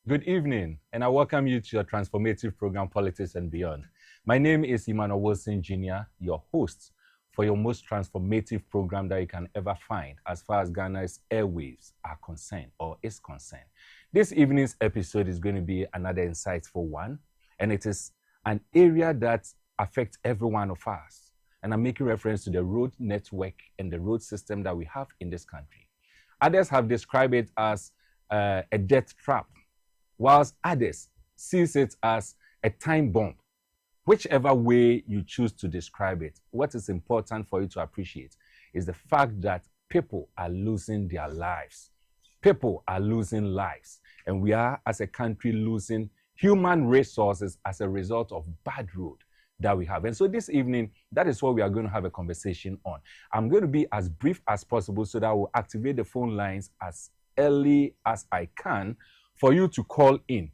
Good evening, and I welcome you to your transformative program, Politics and Beyond. My name is Emmanuel Jr., your host for your most transformative program that you can ever find as far as Ghana's airwaves are concerned or is concerned. This evening's episode is going to be another insightful one, and it is an area that affects every one of us. And I'm making reference to the road network and the road system that we have in this country. Others have described it as a death trap, whilst others sees it as a time bomb. Whichever way you choose to describe it, what is important for you to appreciate is the fact that people are losing their lives. People are losing lives. And we are, as a country, losing human resources as a result of bad road that we have. And so this evening, that is what we are going to have a conversation on. I'm going to be as brief as possible so that I will activate the phone lines as early as I can for you to call in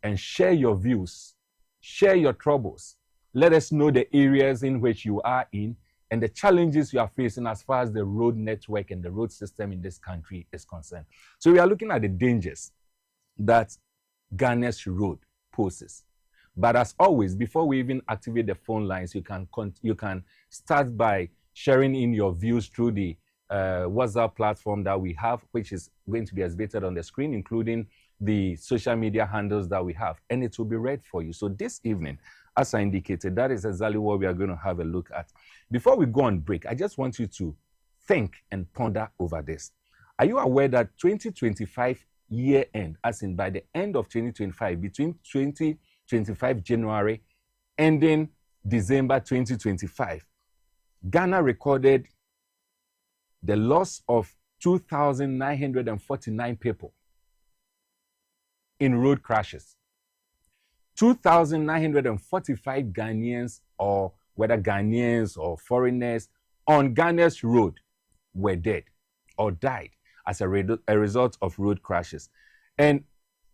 and share your views, share your troubles. Let us know the areas in which you are in and the challenges you are facing as far as the road network and the road system in this country is concerned. So we are looking at the dangers that Ghana's road poses. But as always, before we even activate the phone lines, you can start by sharing in your views through the WhatsApp platform that we have, which is going to be exhibited on the screen, including the social media handles that we have, and it will be read for you. So this evening, as I indicated, that is exactly what we are going to have a look at. Before we go on break, I just want you to think and ponder over this. Are you aware that 2025 year end, as in by the end of 2025, between 2025 January ending December 2025, Ghana recorded the loss of 2,949 people in road crashes. 2,945 Ghanaians, or whether Ghanaians or foreigners on Ghana's road, were dead or died as a result of road crashes. And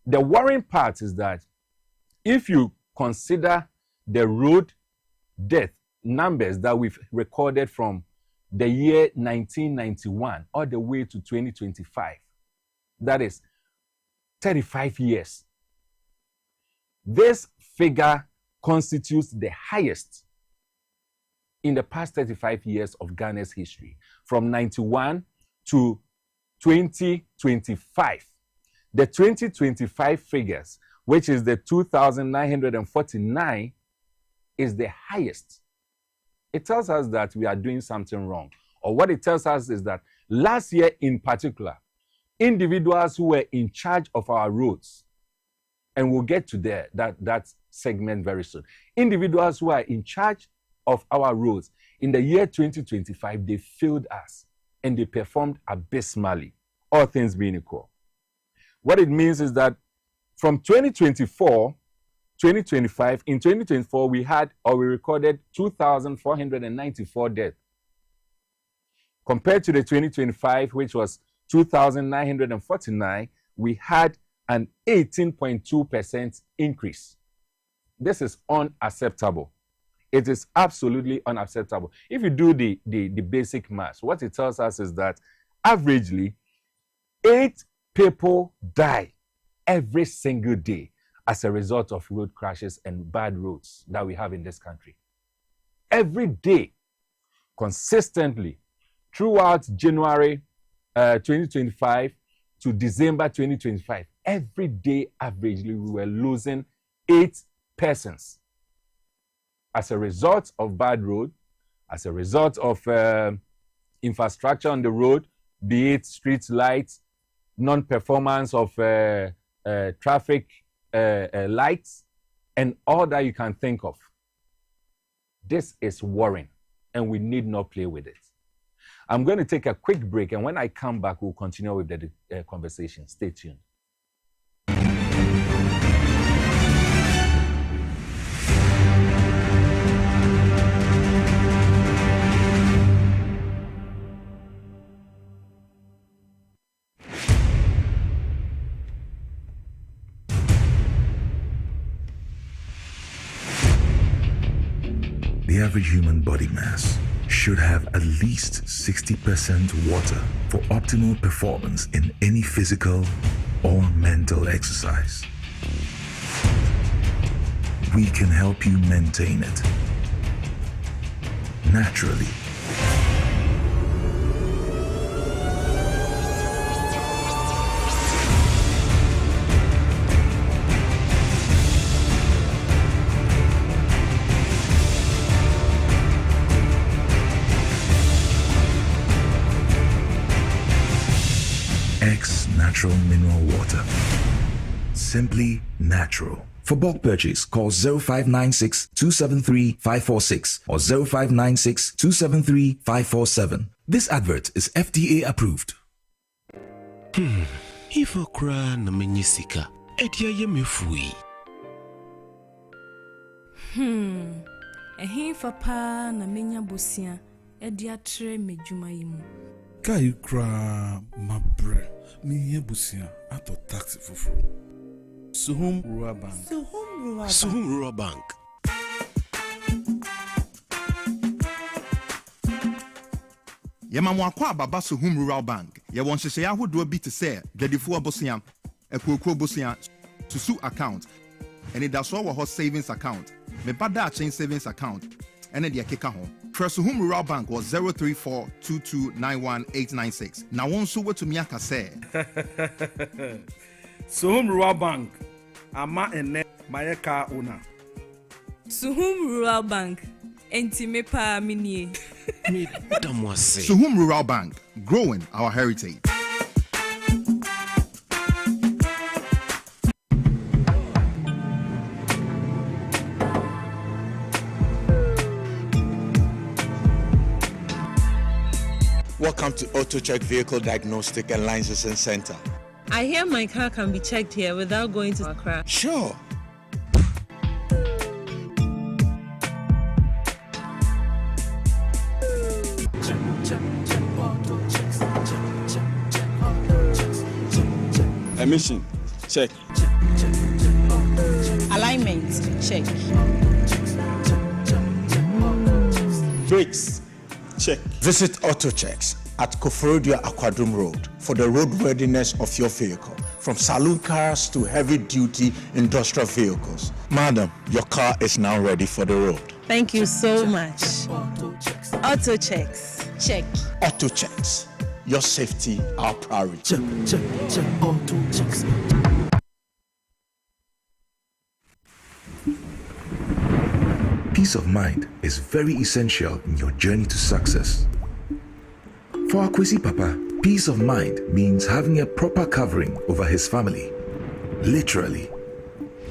the worrying part is that if you consider the road death numbers that we've recorded from the year 1991 all the way to 2025, that is 35 years. This figure constitutes the highest in the past 35 years of Ghana's history, from 91 to 2025. The 2025 figures, which is the 2,949, is the highest. It tells us that we are doing something wrong. Or what it tells us is that last year in particular, individuals who were in charge of our roads, and we'll get to that segment very soon. Individuals who are in charge of our roads in the year 2025, they failed us and they performed abysmally, all things being equal. What it means is that from 2024, 2025, in 2024, we recorded 2,494 deaths. Compared to the 2025, which was 2,949, we had an 18.2% increase. This is unacceptable. It is absolutely unacceptable. If you do the basic math, what it tells us is that averagely 8 people die every single day as a result of road crashes and bad roads that we have in this country. Every day, consistently, throughout January 2025 to December 2025, every day averagely we were losing 8 persons as a result of bad road, as a result of infrastructure on the road, be it street lights, non-performance of traffic lights, and all that you can think of. This is worrying, and we need not play with it. I'm going to take a quick break, and when I come back, we'll continue with the conversation. Stay tuned. The average human body mass should have at least 60% water for optimal performance in any physical or mental exercise. We can help you maintain it naturally. X Natural Mineral Water. Simply natural. For bulk purchase, call 0596 273 546 or 0596 273 547. This advert is FDA approved. If I cry na menyisika, edia ye mefui. Ehin fa na menya bosia, edia tre medwuma yimu. Kai kra mabre, me busia ato taxi foforo. Suhum Rural Bank. Suhum Rural Bank. Yema kwa baba Suhum Rural Bank. Ye won hyehyɛ ahodoɔ bi te sɛ dwadifo abosia, ekokro bosia, susu account, ɛne da so wɔ hɔ savings account, me bada chain savings account, ɛne de akeka ho. Suhum Rural Bank was 03422919896. Na won so wetumi aka sɛ Suhum Rural Bank. Ama ene mayeka owner. Suhum Rural Bank. Enti me pa minie. Me damwase. Suhum Rural Bank, growing our heritage. Welcome to AutoCheck Vehicle Diagnostic and Licensing Center. I hear my car can be checked here without going to Accra. Sure. Emission, check. Alignment, check. Brakes, check. Visit AutoChecks at Koforidua Aquadrum Road for the roadworthiness of your vehicle, from saloon cars to heavy-duty industrial vehicles. Madam, your car is now ready for the road. Thank you so much. Auto checks. Check. AutoChecks, your safety, our priority. Check, auto checks. Peace of mind is very essential in your journey to success. For Akwesi Papa, peace of mind means having a proper covering over his family. Literally.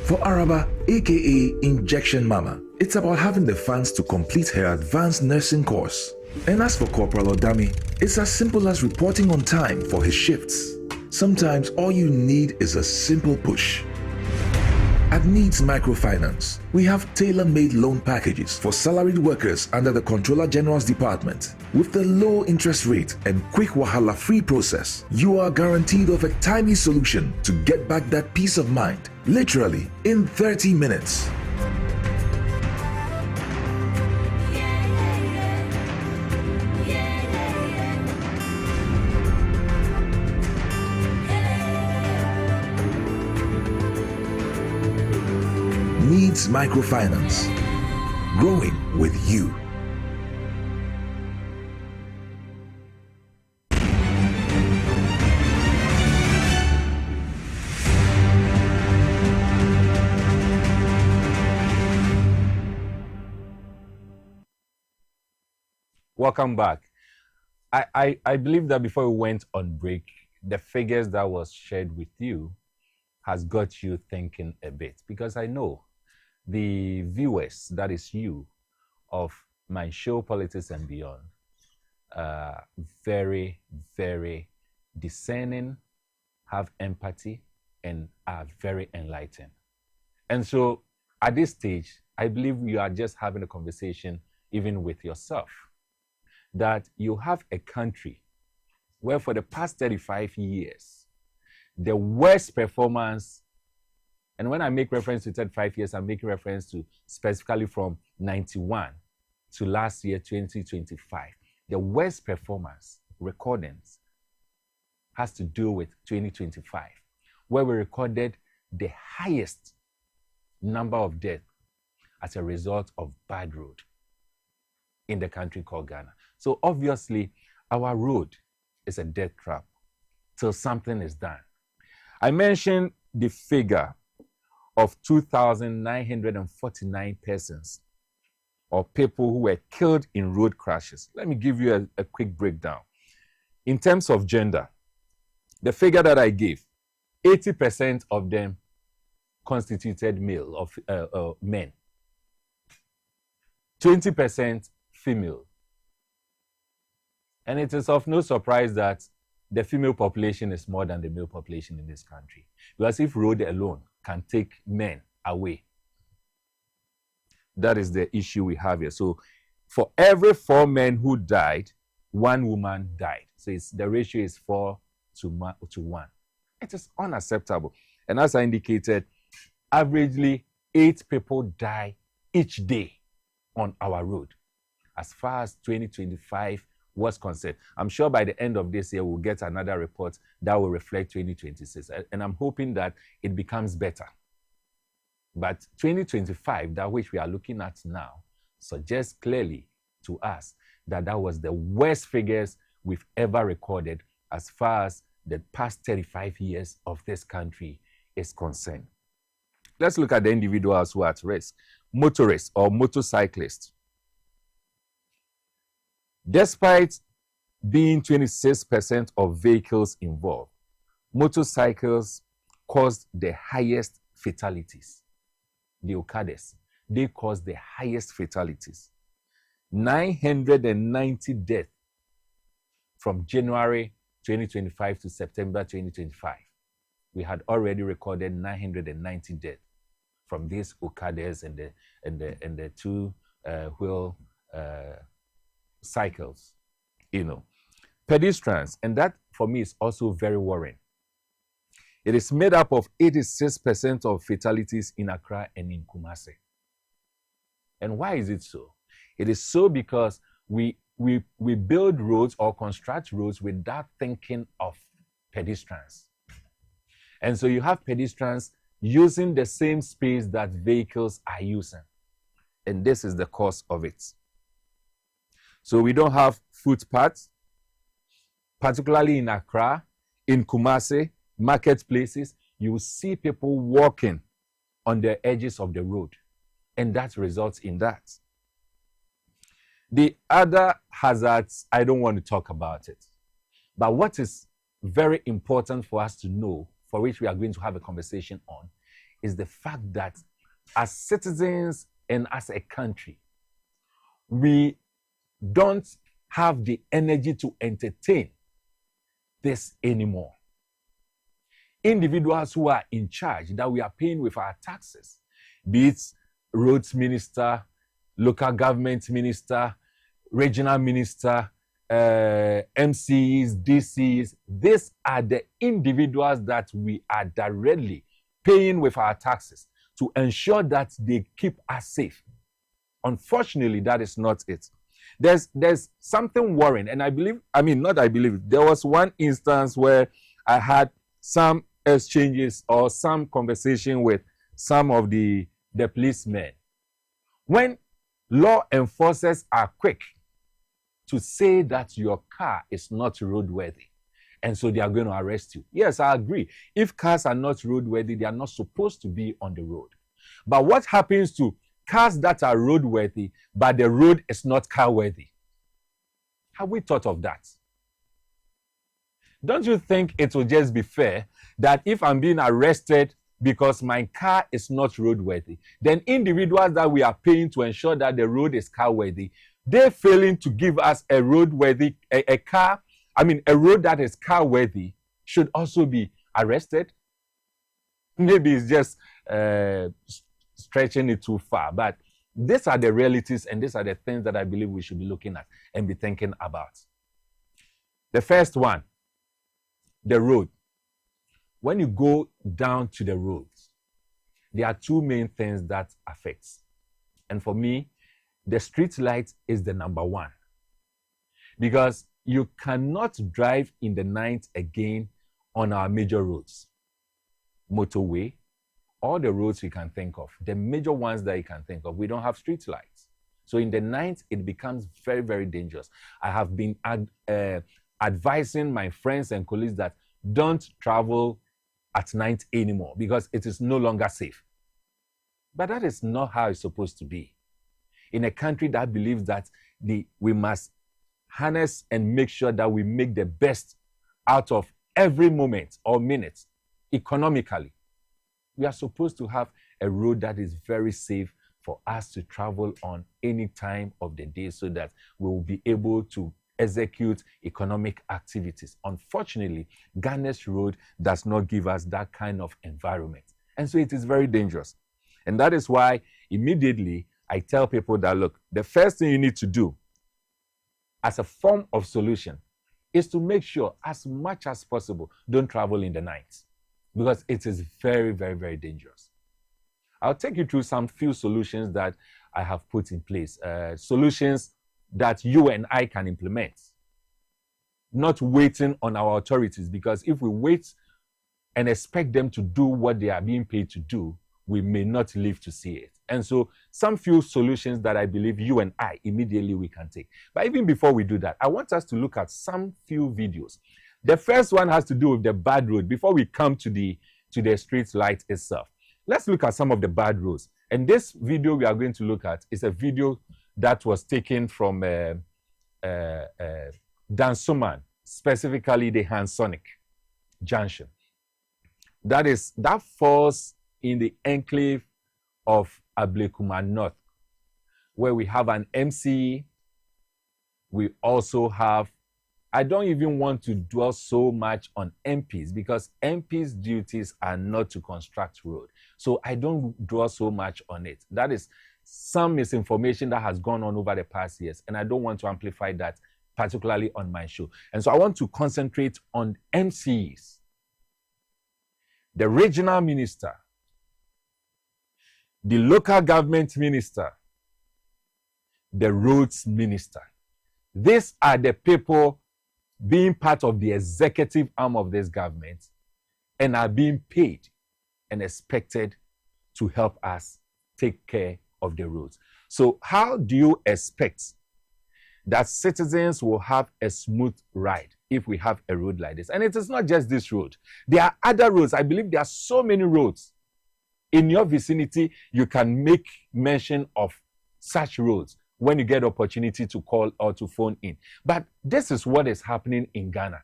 For Araba, aka Injection Mama, it's about having the funds to complete her advanced nursing course. And as for Corporal Odami, it's as simple as reporting on time for his shifts. Sometimes all you need is a simple push. At Needs Microfinance, we have tailor-made loan packages for salaried workers under the Controller General's Department. With the low interest rate and quick wahala-free process, you are guaranteed of a timely solution to get back that peace of mind, literally in 30 minutes. Needs Microfinance. Growing with you. Welcome back. I believe that before we went on break, the figures that was shared with you has got you thinking a bit, because I know the viewers, that is you, of my show Politics and Beyond, very, very discerning, have empathy, and are very enlightened. And so at this stage, I believe you are just having a conversation even with yourself, that you have a country where for the past 35 years, the worst performance, and when I make reference to 35 years, I'm making reference to specifically from 91 to last year, 2025. The worst performance recordings has to do with 2025, where we recorded the highest number of deaths as a result of bad road in the country called Ghana. So obviously, our road is a death trap till something is done. I mentioned the figure of 2,949 persons or people who were killed in road crashes. Let me give you a quick breakdown. In terms of gender, the figure that I gave, 80% of them constituted male of men, 20% female. And it is of no surprise that the female population is more than the male population in this country. Because if road alone can take men away, that is the issue we have here. So for every 4 men who died, 1 woman died. So the ratio is 4 to 1. It is unacceptable. And as I indicated, averagely 8 people die each day on our road. As far as 2025 was concerned, I'm sure by the end of this year, we'll get another report that will reflect 2026. And I'm hoping that it becomes better. But 2025, that which we are looking at now, suggests clearly to us that that was the worst figures we've ever recorded as far as the past 35 years of this country is concerned. Let's look at the individuals who are at risk. Motorists or motorcyclists. Despite being 26% of vehicles involved, motorcycles caused the highest fatalities. The Okadas, they caused the highest fatalities. 990 deaths from January 2025 to September 2025. We had already recorded 990 deaths from these Okadas and the two-wheel cycles, Pedestrians, and that for me is also very worrying. It is made up of 86% of fatalities in Accra and in Kumasi. And why is it so? It is so because we build roads or construct roads without thinking of pedestrians. And so you have pedestrians using the same space that vehicles are using. And this is the cause of it. So we don't have footpaths, particularly in Accra, in Kumasi, marketplaces. You will see people walking on the edges of the road, and that results in that. The other hazards, I don't want to talk about it. But what is very important for us to know, for which we are going to have a conversation on, is the fact that as citizens and as a country, we don't have the energy to entertain this anymore. Individuals who are in charge, that we are paying with our taxes, be it roads minister, local government minister, regional minister, MCs, DCs, these are the individuals that we are directly paying with our taxes to ensure that they keep us safe. Unfortunately, that is not it. There's something worrying, and there was one instance where I had some exchanges or some conversation with some of the policemen. When law enforcers are quick to say that your car is not roadworthy, and so they are going to arrest you. Yes, I agree. If cars are not roadworthy, they are not supposed to be on the road. But what happens to cars that are roadworthy, but the road is not car-worthy? Have we thought of that? Don't you think it will just be fair that if I'm being arrested because my car is not roadworthy, then individuals that we are paying to ensure that the road is car-worthy, they're failing to give us a roadworthy, a road that is car-worthy, should also be arrested? Maybe it's just stretching it too far, but these are the realities and these are the things that I believe we should be looking at and be thinking about. The first one, the road. When you go down to the roads, there are two main things that affects. And for me, the street light is the number one. Because you cannot drive in the night again on our major roads. motorway, all the roads you can think of, the major ones that you can think of, we don't have street lights. So in the night, it becomes very, very dangerous. I have been advising my friends and colleagues that don't travel at night anymore because it is no longer safe. But that is not how it's supposed to be. In a country that believes that we must harness and make sure that we make the best out of every moment or minute economically, we are supposed to have a road that is very safe for us to travel on any time of the day so that we will be able to execute economic activities. Unfortunately, Ghana's road does not give us that kind of environment. And so it is very dangerous. And that is why immediately I tell people that, look, the first thing you need to do as a form of solution is to make sure as much as possible, don't travel in the night because it is very, very, very dangerous. I'll take you through some few solutions that I have put in place, solutions that you and I can implement, not waiting on our authorities, because if we wait and expect them to do what they are being paid to do, we may not live to see it. And so some few solutions that I believe you and I immediately we can take. But even before we do that, I want us to look at some few videos. The first one has to do with the bad road before we come to the street light itself. Let's look at some of the bad roads. And this video we are going to look at is a video that was taken from Dansoman, specifically the Hansonic Junction. That falls in the enclave of Ablekuma North, where we have an MCE. We also have, I don't even want to dwell so much on MPs because MPs' duties are not to construct road. So I don't dwell so much on it. That is some misinformation that has gone on over the past years, and I don't want to amplify that, particularly on my show. And so I want to concentrate on MCEs, the regional minister, the local government minister, the roads minister. These are the people being part of the executive arm of this government and are being paid and expected to help us take care of the roads. So how do you expect that citizens will have a smooth ride if we have a road like this? And it is not just this road. There are other roads. I believe there are so many roads in your vicinity. You can make mention of such roads when you get opportunity to call or to phone in. But this is what is happening in Ghana.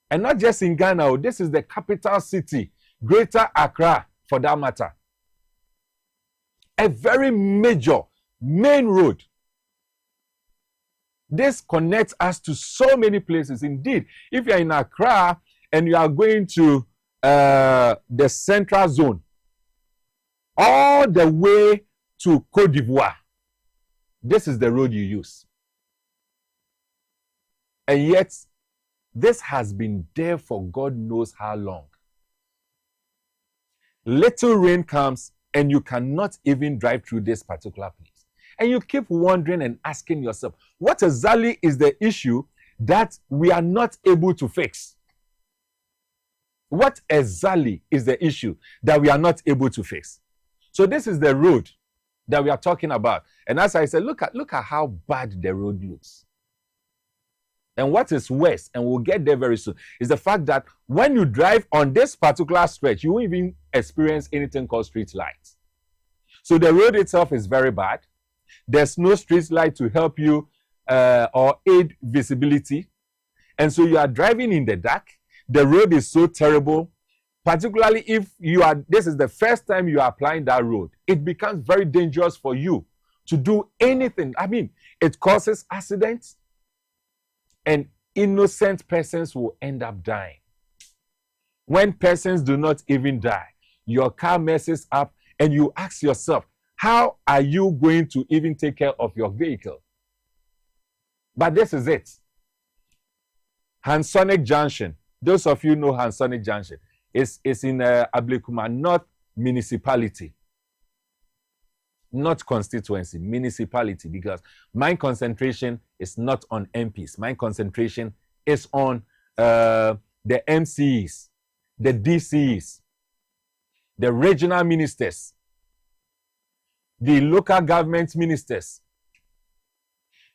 And not just in Ghana, this is the capital city, Greater Accra for that matter. A very major main road. This connects us to so many places. Indeed, if you're in Accra and you are going to the central zone, all the way to Côte d'Ivoire, this is the road you use. And yet, this has been there for God knows how long. Little rain comes and you cannot even drive through this particular place. And you keep wondering and asking yourself, what exactly is the issue that we are not able to fix? What exactly is the issue that we are not able to fix? So this is the road that we are talking about. And as I said, look at how bad the road looks. And what is worse, and we'll get there very soon, is the fact that when you drive on this particular stretch, you won't even experience anything called street lights. So the road itself is very bad. There's no street light to help you or aid visibility. And so you are driving in the dark. The road is so terrible, particularly if this is the first time you are applying that road. It becomes very dangerous for you to do anything. I mean, it causes accidents, and innocent persons will end up dying. When persons do not even die, your car messes up, and you ask yourself, how are you going to even take care of your vehicle? But this is it. Hansonic Junction. Those of you know Hansonic Junction. It's in Ablekuma North Municipality. Not constituency, municipality, because my concentration is not on MPs. My concentration is on the MCEs, the DCEs, the regional ministers, the local government ministers,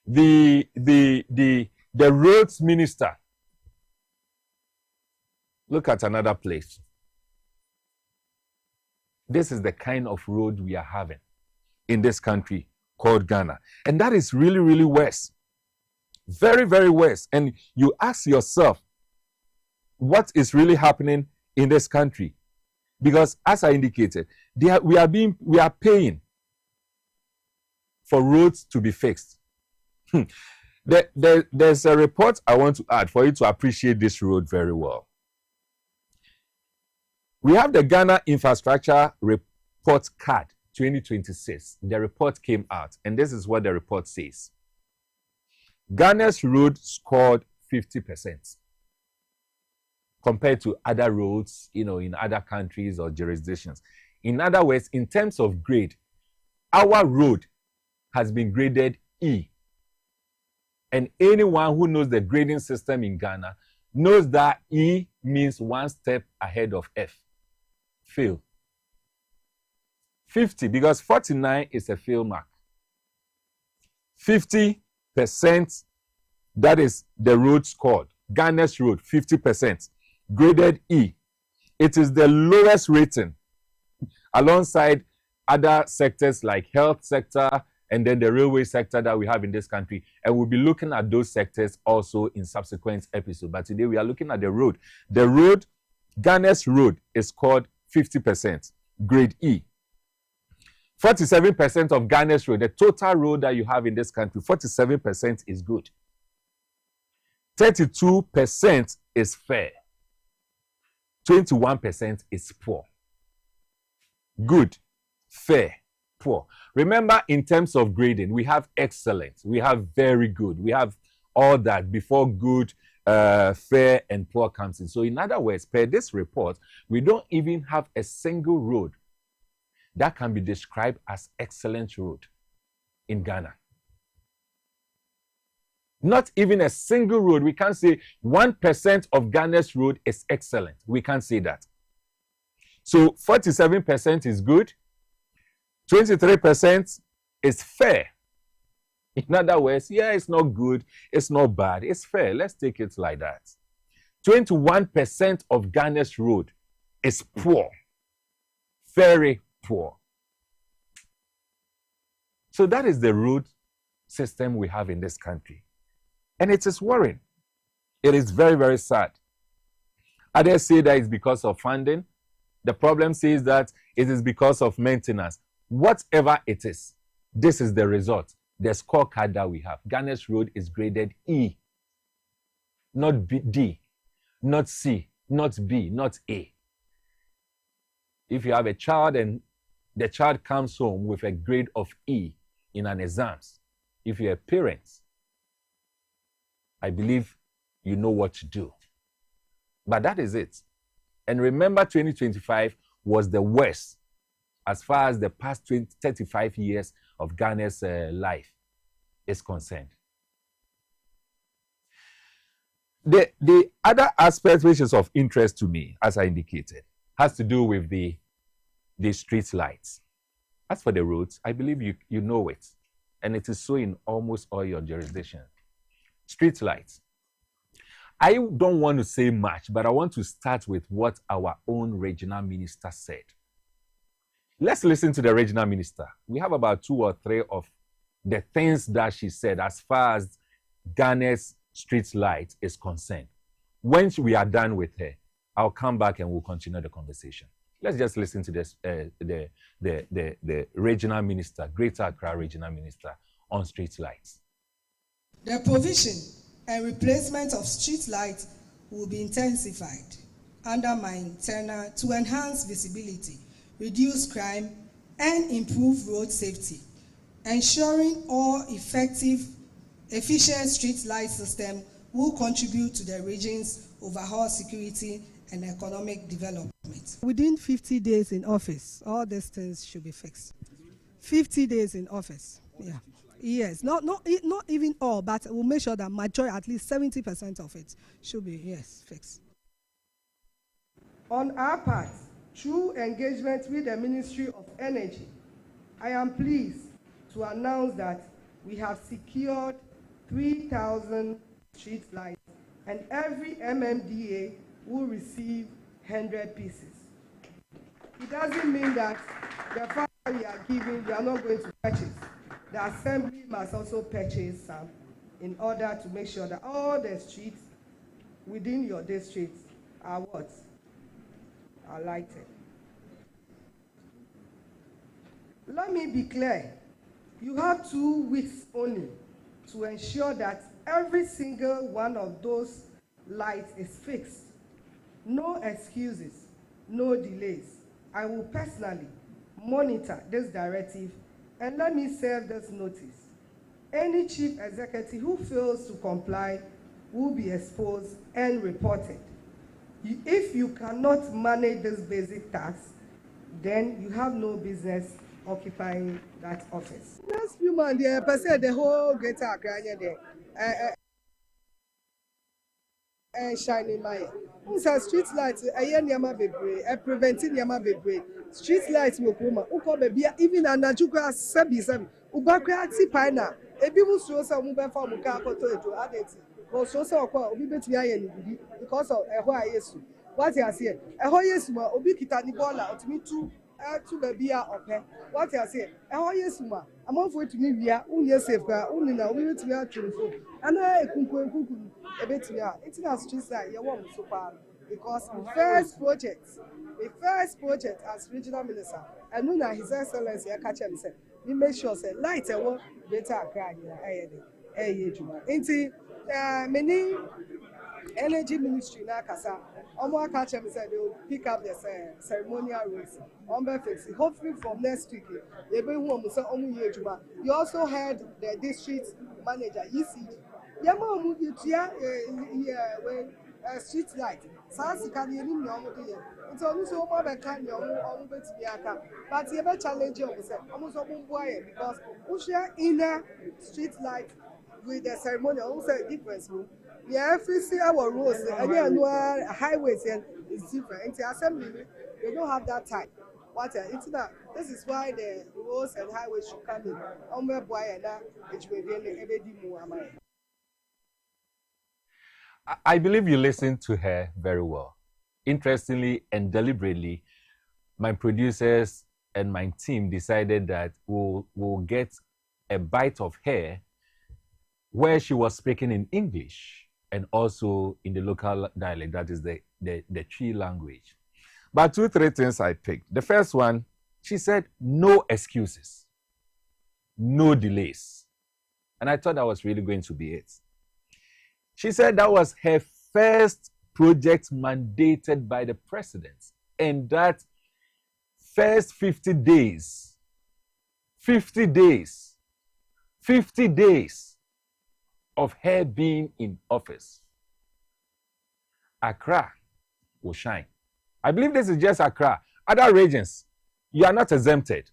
the roads minister. Look at another place. This is the kind of road we are having in this country called Ghana. And that is really, really worse. Very, very worse. And you ask yourself, what is really happening in this country? Because as I indicated, we are paying for roads to be fixed. There's a report I want to add for you to appreciate this road very well. We have the Ghana Infrastructure Report Card 2026. The report came out, and this is what the report says. Ghana's road scored 50% compared to other roads, in other countries or jurisdictions. In other words, in terms of grade, our road has been graded E. And anyone who knows the grading system in Ghana knows that E means one step ahead of F. Fail. 50, because 49 is a fail mark. 50%, that is the road scored. Ghana's road, 50%. Graded E. It is the lowest rating alongside other sectors like health sector and then the railway sector that we have in this country. And we'll be looking at those sectors also in subsequent episodes. But today we are looking at the road. The road, Ghana's road, is called 50%, grade E. 47% of Ghana's road, the total road that you have in this country, 47% is good. 32% is fair. 21% is poor. Good, fair, poor. Remember, in terms of grading, we have excellent, we have very good, we have all that before good, fair, and poor comes in. So in other words, per this report, we don't even have a single road that can be described as excellent road in Ghana. Not even a single road. We can't say 1% of Ghana's road is excellent. We can't say that. So 47% is good. 23% is fair. In other words, yeah, it's not good, it's not bad, it's fair. Let's take it like that. 21% of Ghana's road is poor. Very poor. So that is the road system we have in this country. And it is worrying. It is very, very sad. Others say that it's because of funding. The problem says that it is because of maintenance. Whatever it is, this is the result. The scorecard that we have. Ghana's road is graded E, not B, D, not C, not B, not A. If you have a child and the child comes home with a grade of E in an exams, if you're a parent, I believe you know what to do. But that is it. And remember, 2025 was the worst as far as the past 35 years of Ghana's life is concerned. The other aspect which is of interest to me, as I indicated, has to do with the street lights. As for the roads, I believe you know it. And it is so in almost all your jurisdictions. Street lights. I don't want to say much, but I want to start with what our own regional minister said. Let's listen to the regional minister. We have about 2 or 3 of the things that she said as far as Ghana's street light is concerned. When we are done with her, I'll come back and we'll continue the conversation. Let's just listen to this, the regional minister, Greater Accra regional minister on street lights. The provision and replacement of street lights will be intensified under my tenure to enhance visibility, reduce crime, and improve road safety, ensuring all efficient street light system will contribute to the region's overall security and economic development. Within 50 days in office, all these things should be fixed. 50 days in office, yeah. Yes, not even all, but we'll make sure that majority, at least 70% of it should be, yes, fixed. On our part, Through engagement with the Ministry of Energy, I am pleased to announce that we have secured 3,000 street lights, and every MMDA will receive 100 pieces. It doesn't mean that the fact that we are giving, we are not going to purchase. The assembly must also purchase some in order to make sure that all the streets within your district are what? Are lighted. Let me be clear. You have 2 weeks only to ensure that every single one of those lights is fixed. No excuses, no delays. I will personally monitor this directive, and let me serve this notice. Any chief executive who fails to comply will be exposed and reported. If you cannot manage this basic task, then you have no business occupying that office. Last few months, the whole Greater Accra there. Shining light. Unsa street lights nyama bebre, preventing nyama bebre. Street lights will come. Uko baby even anajuka sabi. Ubakra ti paina. Ebi mu so say mu be fa mu ka akoto eto adeti. Go so say okwa obi betumi aye ni bidi because of eho ayesu. What you say? Eho yesu ma obi kita ni bola otumi tu to baby a ope. What you say? Eho yesu ma amonfo etumi wia unye safe ka unina obi betumi atwefo. Ana ekunku international street side, you want so far because the first project as regional minister, and now His Excellency I catch him say, we make sure say light a better Accra many energy ministry na kasa. Omo catch him say they will pick up the ceremonial rules. Hopefully from next week, you also heard the district manager, EC. Street light. Can you it's only so more than can but you challenge yourself almost because we share inner street light with the ceremony also difference. Every see our roads and highways is different. In the assembly, they don't have that type. It's not. This is why the roads and highways should come in. I believe you listened to her very well. Interestingly and deliberately, my producers and my team decided that we'll get a bite of her where she was speaking in English and also in the local dialect, that is the Twi language. But 2-3 things I picked. The first one, she said, no excuses, no delays. And I thought that was really going to be it. She said that was her first project mandated by the president. And that first 50 days of her being in office, Accra will shine. I believe this is just Accra. Other regions, you are not exempted.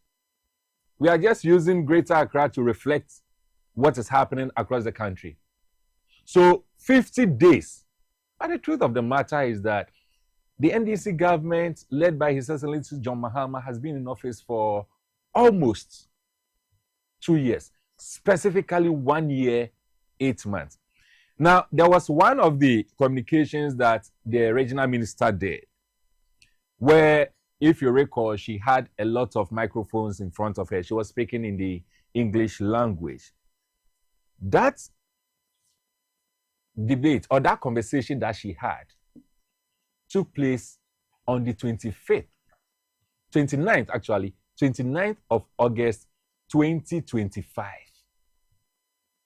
We are just using Greater Accra to reflect what is happening across the country. So 50 days. But the truth of the matter is that the NDC government, led by His Excellency John Mahama, has been in office for almost 2 years, specifically 1 year, 8 months. Now, there was one of the communications that the regional minister did, where, if you recall, she had a lot of microphones in front of her. She was speaking in the English language. That debate or that conversation that she had took place on the 29th of August 2025.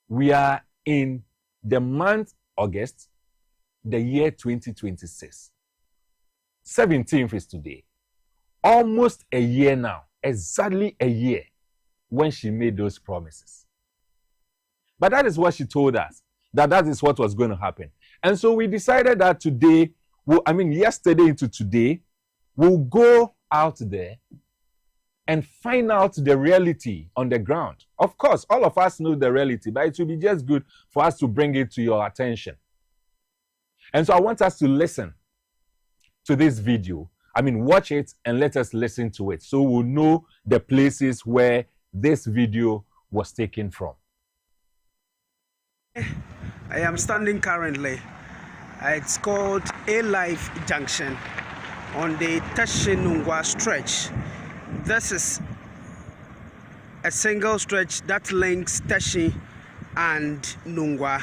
We are in the month August, the year 2026. 17th is today. Almost a year now, exactly a year when she made those promises. But that is what she told us, that is what was going to happen. And so we decided that today, yesterday into today, we'll go out there and find out the reality on the ground. Of course, all of us know the reality, but it will be just good for us to bring it to your attention. And so I want us to listen to this video I mean, watch it and let us listen to it so we'll know the places where this video was taken from. I am standing currently. It's called A-Life Junction on the Teshe-Nungwa stretch. This is a single stretch that links Teshe and Nungwa.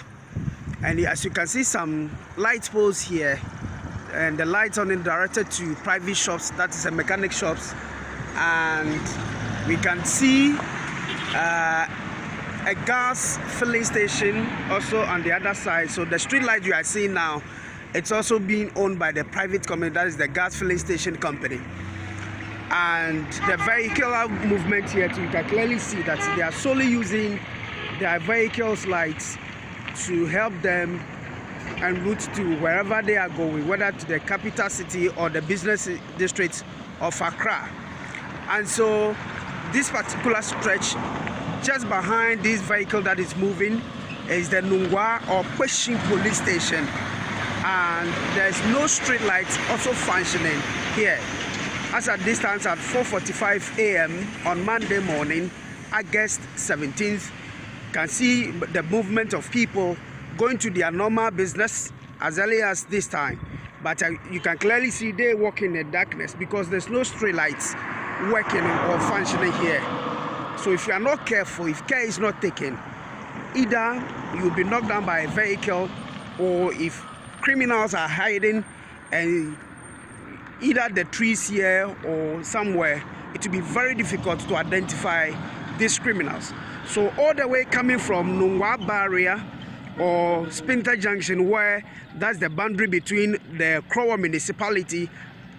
And as you can see, some light poles here, and the lights on it directed to private shops, that is a mechanic shops. And we can see a gas filling station also on the other side. So the street light you are seeing now, it's also being owned by the private company, that is the gas filling station company. And the vehicular movement here too, you can clearly see that they are solely using their vehicles lights to help them en route to wherever they are going, whether to the capital city or the business district of Accra. And so this particular stretch, just behind this vehicle that is moving, is the Nungwa or Kweshin police station. And there's no street lights also functioning here. As at this time at 4:45 a.m. on Monday morning, August 17th, you can see the movement of people going to their normal business as early as this time. But you can clearly see they walk in the darkness because there's no street lights working or functioning here. So if you are not careful, if care is not taken, either you'll be knocked down by a vehicle, or if criminals are hiding and either the trees here or somewhere, it will be very difficult to identify these criminals. So all the way coming from Nungwa barrier or Spinter Junction, where that's the boundary between the Krowa municipality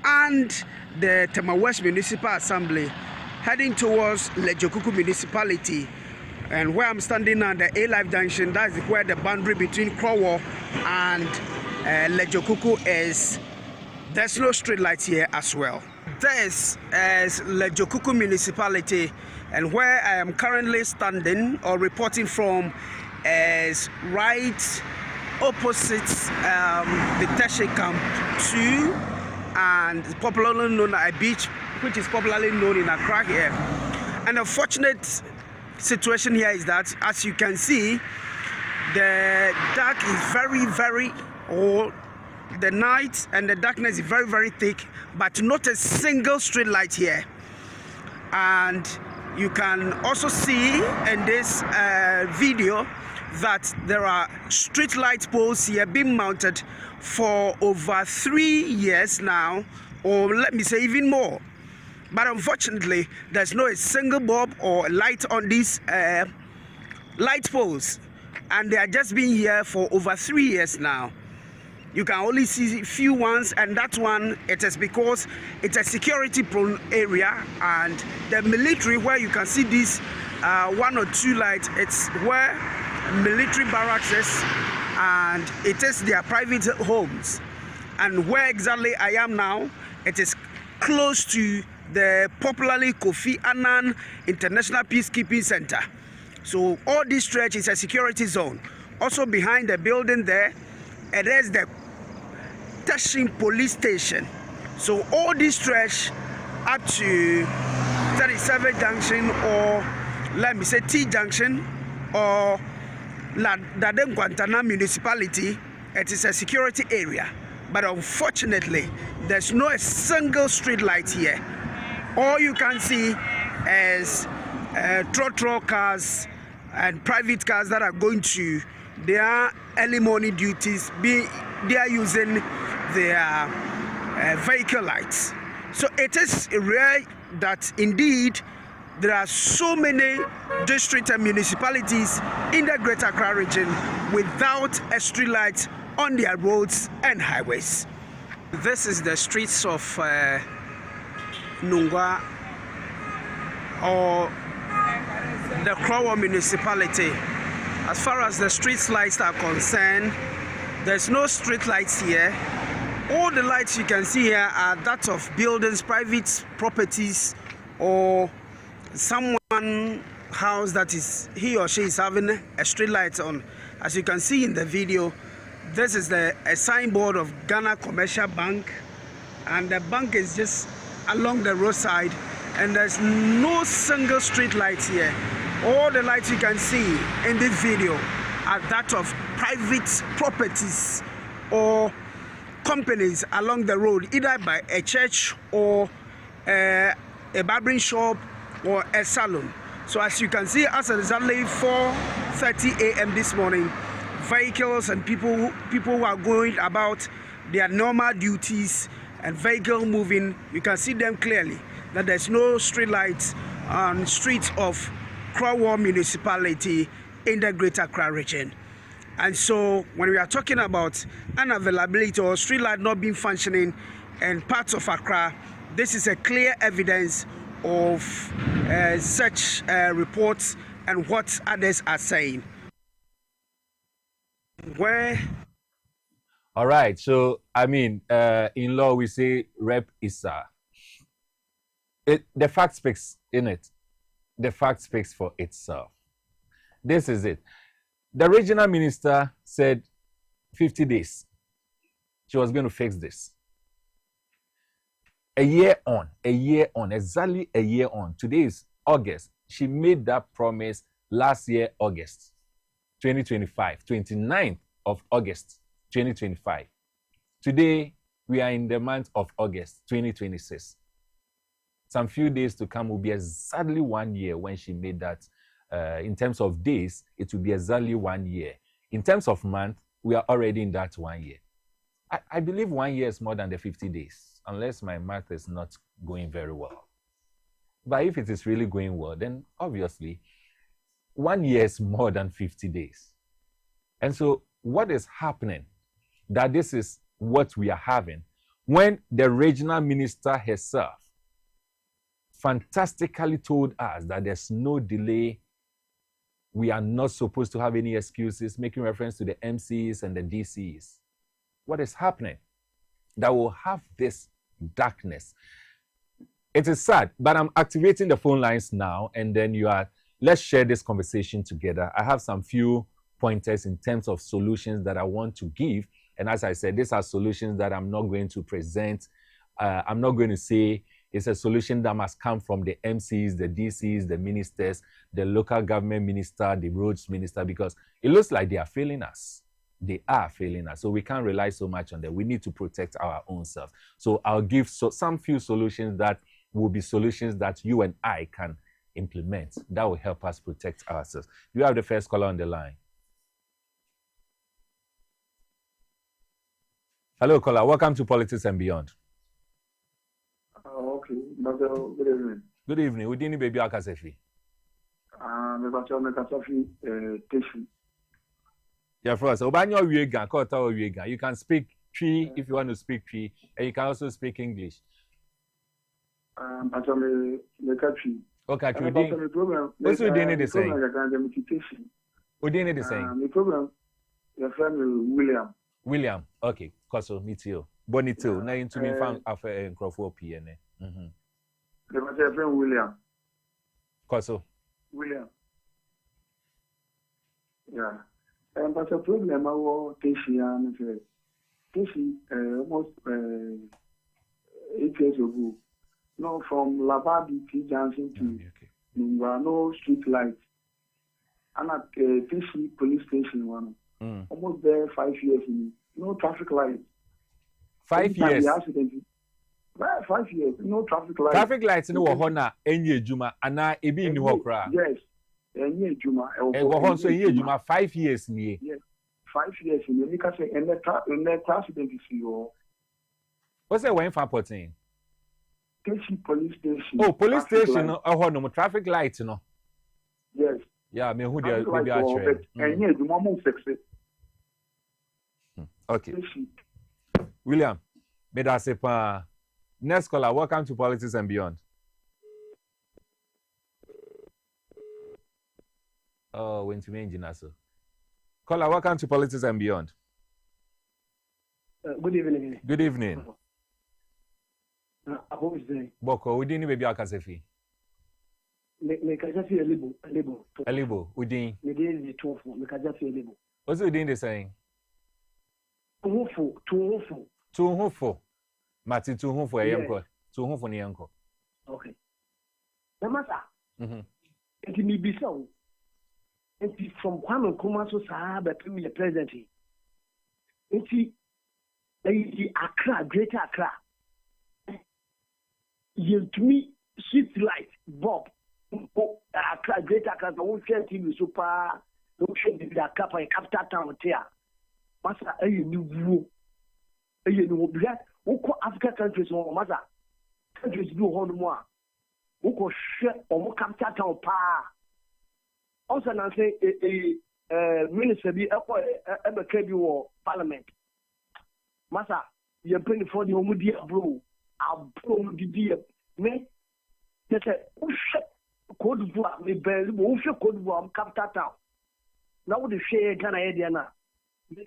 and the Tema West Municipal Assembly, heading towards Lejokuku municipality. And where I'm standing at the A-Life Junction, that's where the boundary between Krowa and Lejokuku is. There's no street lights here as well. This is Lejokuku municipality, and where I am currently standing or reporting from is right opposite the Teshe Camp 2 and popularly known as a beach, which is popularly known in Accra here. And the unfortunate situation here is that, as you can see, the dark is the night and the darkness is very, very thick, but not a single street light here. And you can also see in this video that there are street light poles here being mounted for over 3 years now, or let me say even more. But unfortunately, there's no a single bulb or light on these light poles, and they are just been here for over 3 years now. You can only see a few ones, and that one, it is because it's a security prone area, and the military, where you can see these 1 or 2 lights, it's where military barracks is, and it is their private homes. And where exactly I am now, it is close to the popularly Kofi Annan International Peacekeeping Center. So all this stretch is a security zone. Also behind the building there, it is the Teshe police station. So all this stretch up to 37 Junction, or let me say T Junction, or Dadem Guantana municipality, it is a security area. But unfortunately, there's no a single street light here. All you can see is trotro cars and private cars that are going to their early morning duties. They are using their vehicle lights. So it is rare that indeed there are so many districts and municipalities in the Greater Accra region without a street light on their roads and highways. This is the streets of Nungwa, or the Krowa municipality. As far as the street lights are concerned, there's no street lights here. All the lights you can see here are that of buildings, private properties, or someone house that is he or she is having a street light on. As you can see in the video, this is a signboard of Ghana Commercial Bank, and the bank is just along the roadside, and there's no single street lights here. All the lights you can see in this video are that of private properties or companies along the road, either by a church or a barbering shop or a salon. So as you can see, as exactly 4:30 a.m. this morning, vehicles and people who are going about their normal duties and vehicle moving, you can see them clearly that there's no street lights on streets of Krawar municipality in the Greater Accra region. And so when we are talking about unavailability or street light not being functioning in parts of Accra, this is a clear evidence of such reports and what others are saying. Where? All right. So, I mean, in law, we say rep issa. The fact speaks in it. The fact speaks for itself. This is it. The regional minister said 50 days. She was going to fix this. A year on, exactly a year on. Today is August. She made that promise last year, August 2025, 29th of August 2025. Today, we are in the month of August 2026. Some few days to come will be exactly 1 year when she made that. In terms of days, it will be exactly 1 year. In terms of month, we are already in that 1 year. I believe 1 year is more than the 50 days, unless my math is not going very well. But if it is really going well, then obviously 1 year is more than 50 days. And so what is happening, that this is what we are having, when the regional minister herself fantastically told us that there's no delay, we are not supposed to have any excuses, making reference to the MCs and the DCs. What is happening? That will have this darkness. It is sad, but I'm activating the phone lines now, and then let's share this conversation together. I have some few pointers in terms of solutions that I want to give. And as I said, these are solutions that I'm not going to present. I'm not going to say it's a solution that must come from the MCs, the DCs, the ministers, the local government minister, the roads minister, because it looks like they are failing us. They are failing us. So we can't rely so much on them. We need to protect our own selves. So I'll give some few solutions that will be solutions that you and I can implement. That will help us protect ourselves. You have the first caller on the line. Hello, caller. Welcome to Politics and Beyond. Okay, good evening. Good evening. Udini baby Akasefi. Teshi. Yeah, first. Obanyo Wiega, Kota Wiega. You can speak Tree if you want to speak Tree, and you can also speak English. Okay, what's Udini the same? Udini the same. The problem, your friend William. William, okay. Koso, meet you. Bonito, now into me found after a Crawford PNA. There was a friend William. Koso. William. Yeah. But the problem I was Teshi almost 8 years ago. No, from Labadi T Johnson to no street lights. And at Teshi police station one. Almost there 5 years. No traffic lights. 5 years. 5 years. No traffic lights. Traffic lights no wahona enye juma ana ebi ni hokra. Yes. Enye juma. E wahon so enye juma 5 years ni. Yes. 5 years ni nika say en the accident is you. What's that when for porting? Teshi police station. Oh, police station no no traffic lights no. Yes. Yeah, me who there maybe actually. Enye juma mo fix it. Okay. William, Medasepa. Next caller, welcome to Politics and Beyond. Oh, when to me engineer, so. Caller, welcome to Politics and Beyond. Good evening. Good evening. I hope it's there. Boko, we didn't maybe akasefi. Me kajafi elibo. Elibo, we didn't. Me didn't the 12. Me kajafi elibo. What's we didn't the saying? Too hopeful. Too hopeful. Mati to whom for a yanko. To whom for the yanko. Okay. The matter. It may be so. It is from Kwame Nkrumah so Sahaba Premier President. It is Accra, Greater Accra. You to me, street light, Bob. Accra, Greater Accra, the whole TV super. Don't show the cap and capital town here. Master, you new. You know, who African countries or master countries do hold more. Who could share or capital town pa. Also, I say a minister be ever came you parliament. Master, you're paying for the Omudia bro. I'll blow the dear. Me, that's a code for me, Bell, who should code for capital town. Now the share Ghana Ediana.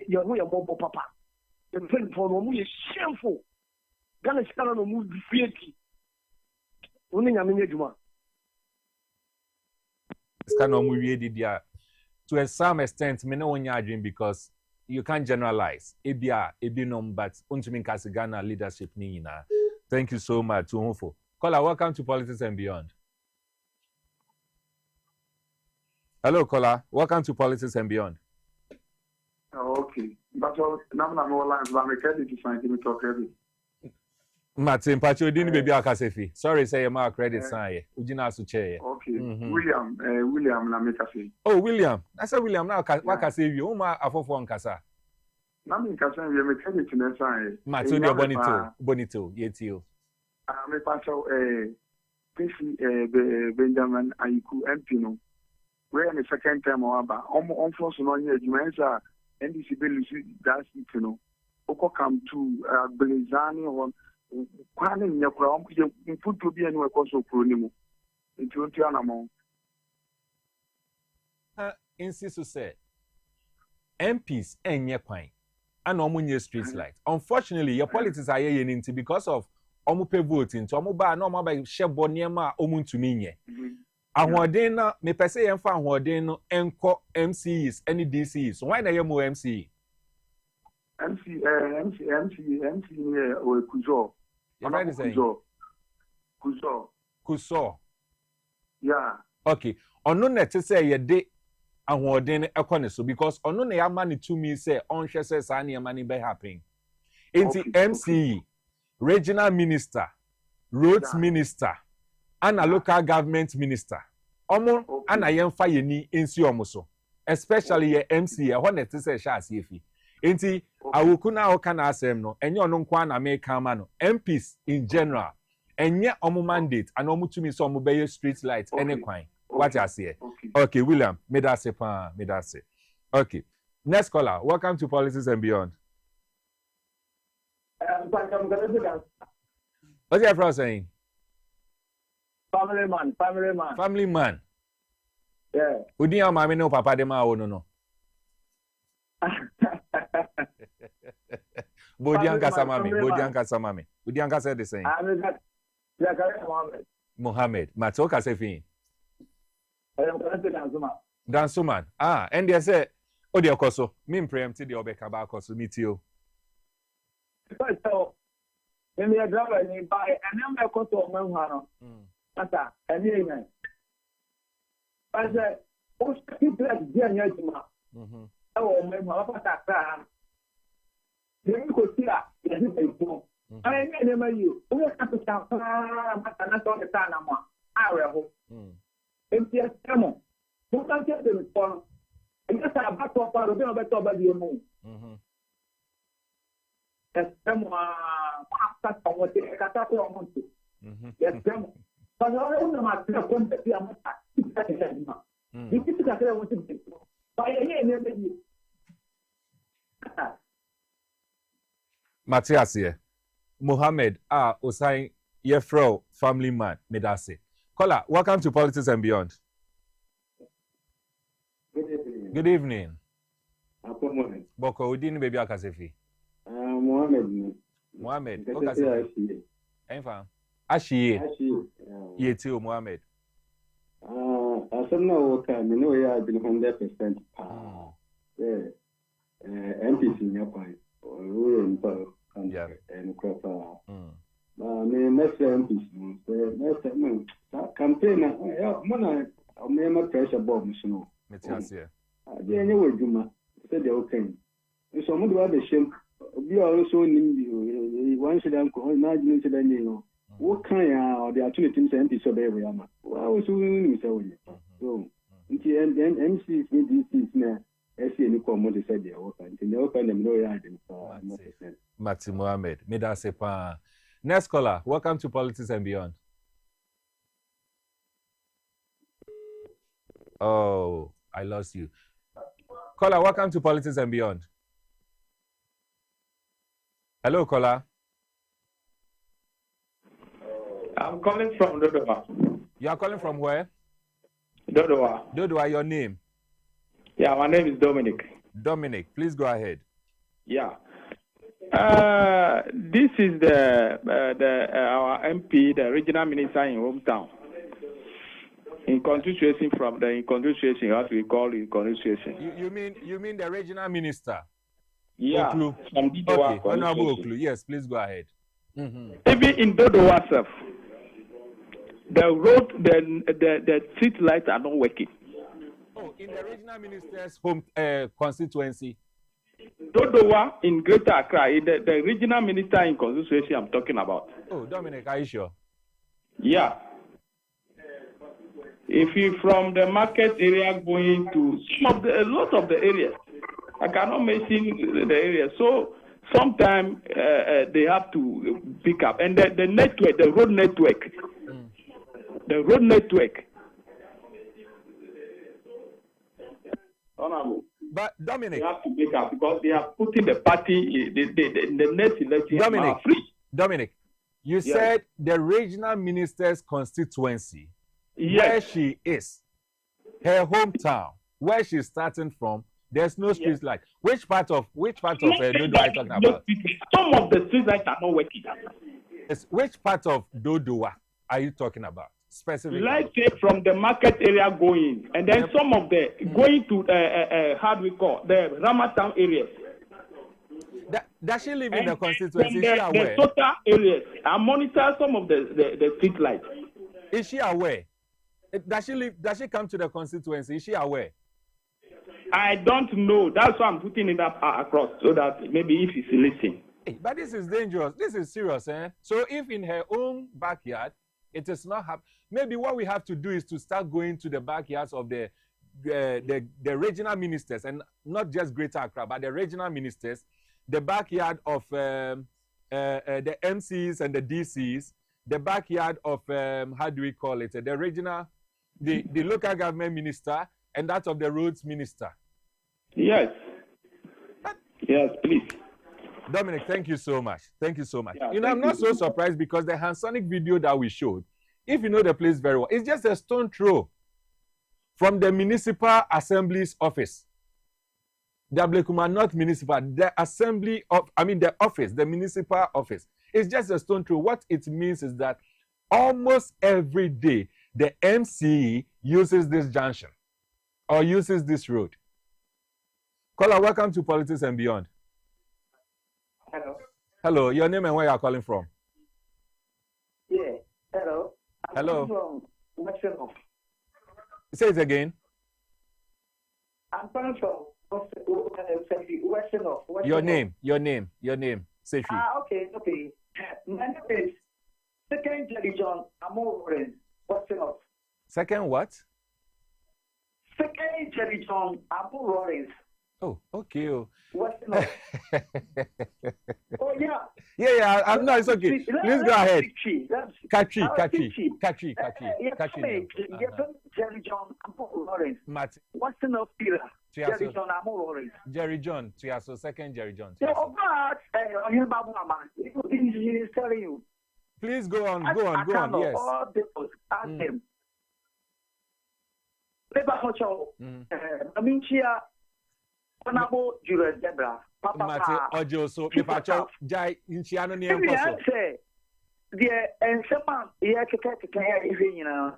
You're way above papa. The friend for Omu is shameful. Ghana is going to move the fearty. Only a minute, Juma. To a some extent, me no one dream because you can't generalize. Ebia, ebinom, but untumin Ghana leadership ni na. Thank you so much, Tuhunfo. Caller, welcome to Politics and Beyond. Hello, caller. Welcome to Politics and Beyond. Oh, okay. But now I'm all lines, but I'm ready to find him talk heavy. Martin, Pacho didn't be Akasefi. Sorry, say your mark credit sign. Ujina Suche. Okay. William, na make a say. Oh, William. I said William now. What can save you? Uma afofo nkasa. Na me nkasa we make credit na sign. Martin, bonito, yetio. Me Pacho PC Benjamin Ayiku MP no. We am the second time oba. On force no nye adwuma NDC be lose that seat no. Oko come to Blazani or Kwani nyakura put to be anywhere cause of Pronimu. Into Anamo. Insist to say MPs and Yakwine and Omunye street light. Unfortunately, your politics are here because of Omupe voting. To Omuba no by share boniema Omuntuminye. Ahwadena me pese yemfa ahwadena enko MCs any DCs. Why na yemo MC? MC or Kuzo. Kuzo. Yeah. Okay. Ono net say ye de ahwadena ekone so because ono na ya mani to me say on hwe say sa na mani be happen. Enti MC, regional minister, roads minister, and a local government minister. Omo ana yemfa yeni ensi omoso. Especially ye MC, e net say sha asiefi. Enti awukuna okana asem no enye ono nkwa na make ama no MPs in general enye omo mandate and omo tumi so omo be street light any kwan what you say. Okay, William, me that say. Okay, next caller, welcome to Politics and Beyond. What's your friend saying? Family man. Yeah. Udi ya mami no papa de ma no. Bodianka samami. Bodianka said the same. Mohammed. Matoka Sefin. Dansuman. And they say, Odi Okoso, min preempted the Obeka Bakoso, meet you. So, when we are driving by, and I'm a cost of Manhano. Mata, and you I said, oh, people like Diana. Oh, my mother, you could see that. I never you. We have to start. But I'm not on the time. I will. It's just come. Who can get the response? And just a back of our better about your move. Yes, someone after what they got up on. Yes, someone. But I don't know my contact. You think that I want to do. By a never you. Matthias here. Mohammed Osai Yefro family man Medase. Caller, welcome to Politics and Beyond. Good evening. Boko Udin baby Akasefi. Mohammed. Okasefi. Enfa. Ashiye. Yetio Mohammed. I don't know what time. You know, you have been 100%. Yeah. MPC in your point. Yeah. And crop. Next MPs, campaign. Mona, I'm pressure bomb. No. Yes, yeah. The anyway, Juma said they're okay. So, I'm going to shame. We are also in one should imagine to the what kind of the opportunities MPs so very young. I was doing so. So, until MCs need these now. I see any common said they are open. They open them no identify. Mati Mohammed, Sepa. Next caller, welcome to Politics and Beyond. Oh, I lost you. Caller, welcome to Politics and Beyond. Hello, caller. I'm calling from Dodowa. You are calling from where? Dodowa. Dodowa, your name? Yeah, my name is Dominic. Dominic, please go ahead. Yeah. This is our MP, the regional minister in hometown. In constitution from the constitution, as we call it, constitution. You mean the regional minister? Yeah. Oklu. From Dodowa. Okay. Honorable Oklu. Yes, please go ahead. Even in Dodowa itself, the road, the street lights are not working. Oh, in the regional minister's home constituency. Dodowa in Greater Accra, in the regional minister in constituency I'm talking about. Oh, Dominic, are you sure? Yeah. If you from the market area going to a lot of the areas, I cannot mention the area. So sometimes they have to pick up, and the network, the road network. But Dominic, they have to pick up because they are putting the party in the next election. Dominic, you said the regional minister's constituency, where she is, her hometown, where she's starting from. There's no street light. Which part of Dodo are you talking about? Some of the street lights are not working. Yes, which part of Dodo are you talking about specifically? Let's say from the market area going, and then some of the going to how do we call the Ramatown areas. Does she live in the constituency? Is she aware? The total areas. I monitor some of the street lights. Is she aware? Does she come to the constituency? Is she aware? I don't know. That's why I'm putting it up across so that maybe if he's listening. But this is dangerous. This is serious, eh? So if in her own backyard it is not happening, maybe what we have to do is to start going to the backyards of the regional ministers, and not just Greater Accra, but the regional ministers, the backyard of the MCs and the DCs, the backyard of how do we call it? The regional, the local government minister, and that of the roads minister. Yes. Yes, please. Dominic, thank you so much. Thank you so much. Yeah, I'm not so surprised because the Hansonic video that we showed, if you know the place very well, it's just a stone throw from the municipal assembly's office. The Ablekuma North Municipal, the assembly of, the office, the municipal office. It's just a stone throw. What it means is that almost every day, the MCE uses this junction or uses this road. Caller, welcome to Politics and Beyond. Hello. Hello, your name and where you are calling from? Yeah, hello. Hello. From Western of. Say it again. I'm calling from Western of. Your name. Say it. Okay. My name is Second Jerry John Amore, Western of. Second what? Second Jerry John Amore. Oh, okay. Western of. Oh, yeah. Yeah, no, it's okay. Please go ahead. Kachi. Jerry John Amore. Matt. Western of Pira. Jerry John Amore. Jerry John, Tiaso, second Jerry John. He's telling you. Please go on, yes. All people ask him. Honorable Julius Debra, Papa, Ojo, so if I talk, Jai, Inchiano, near the and someone here to care, you know.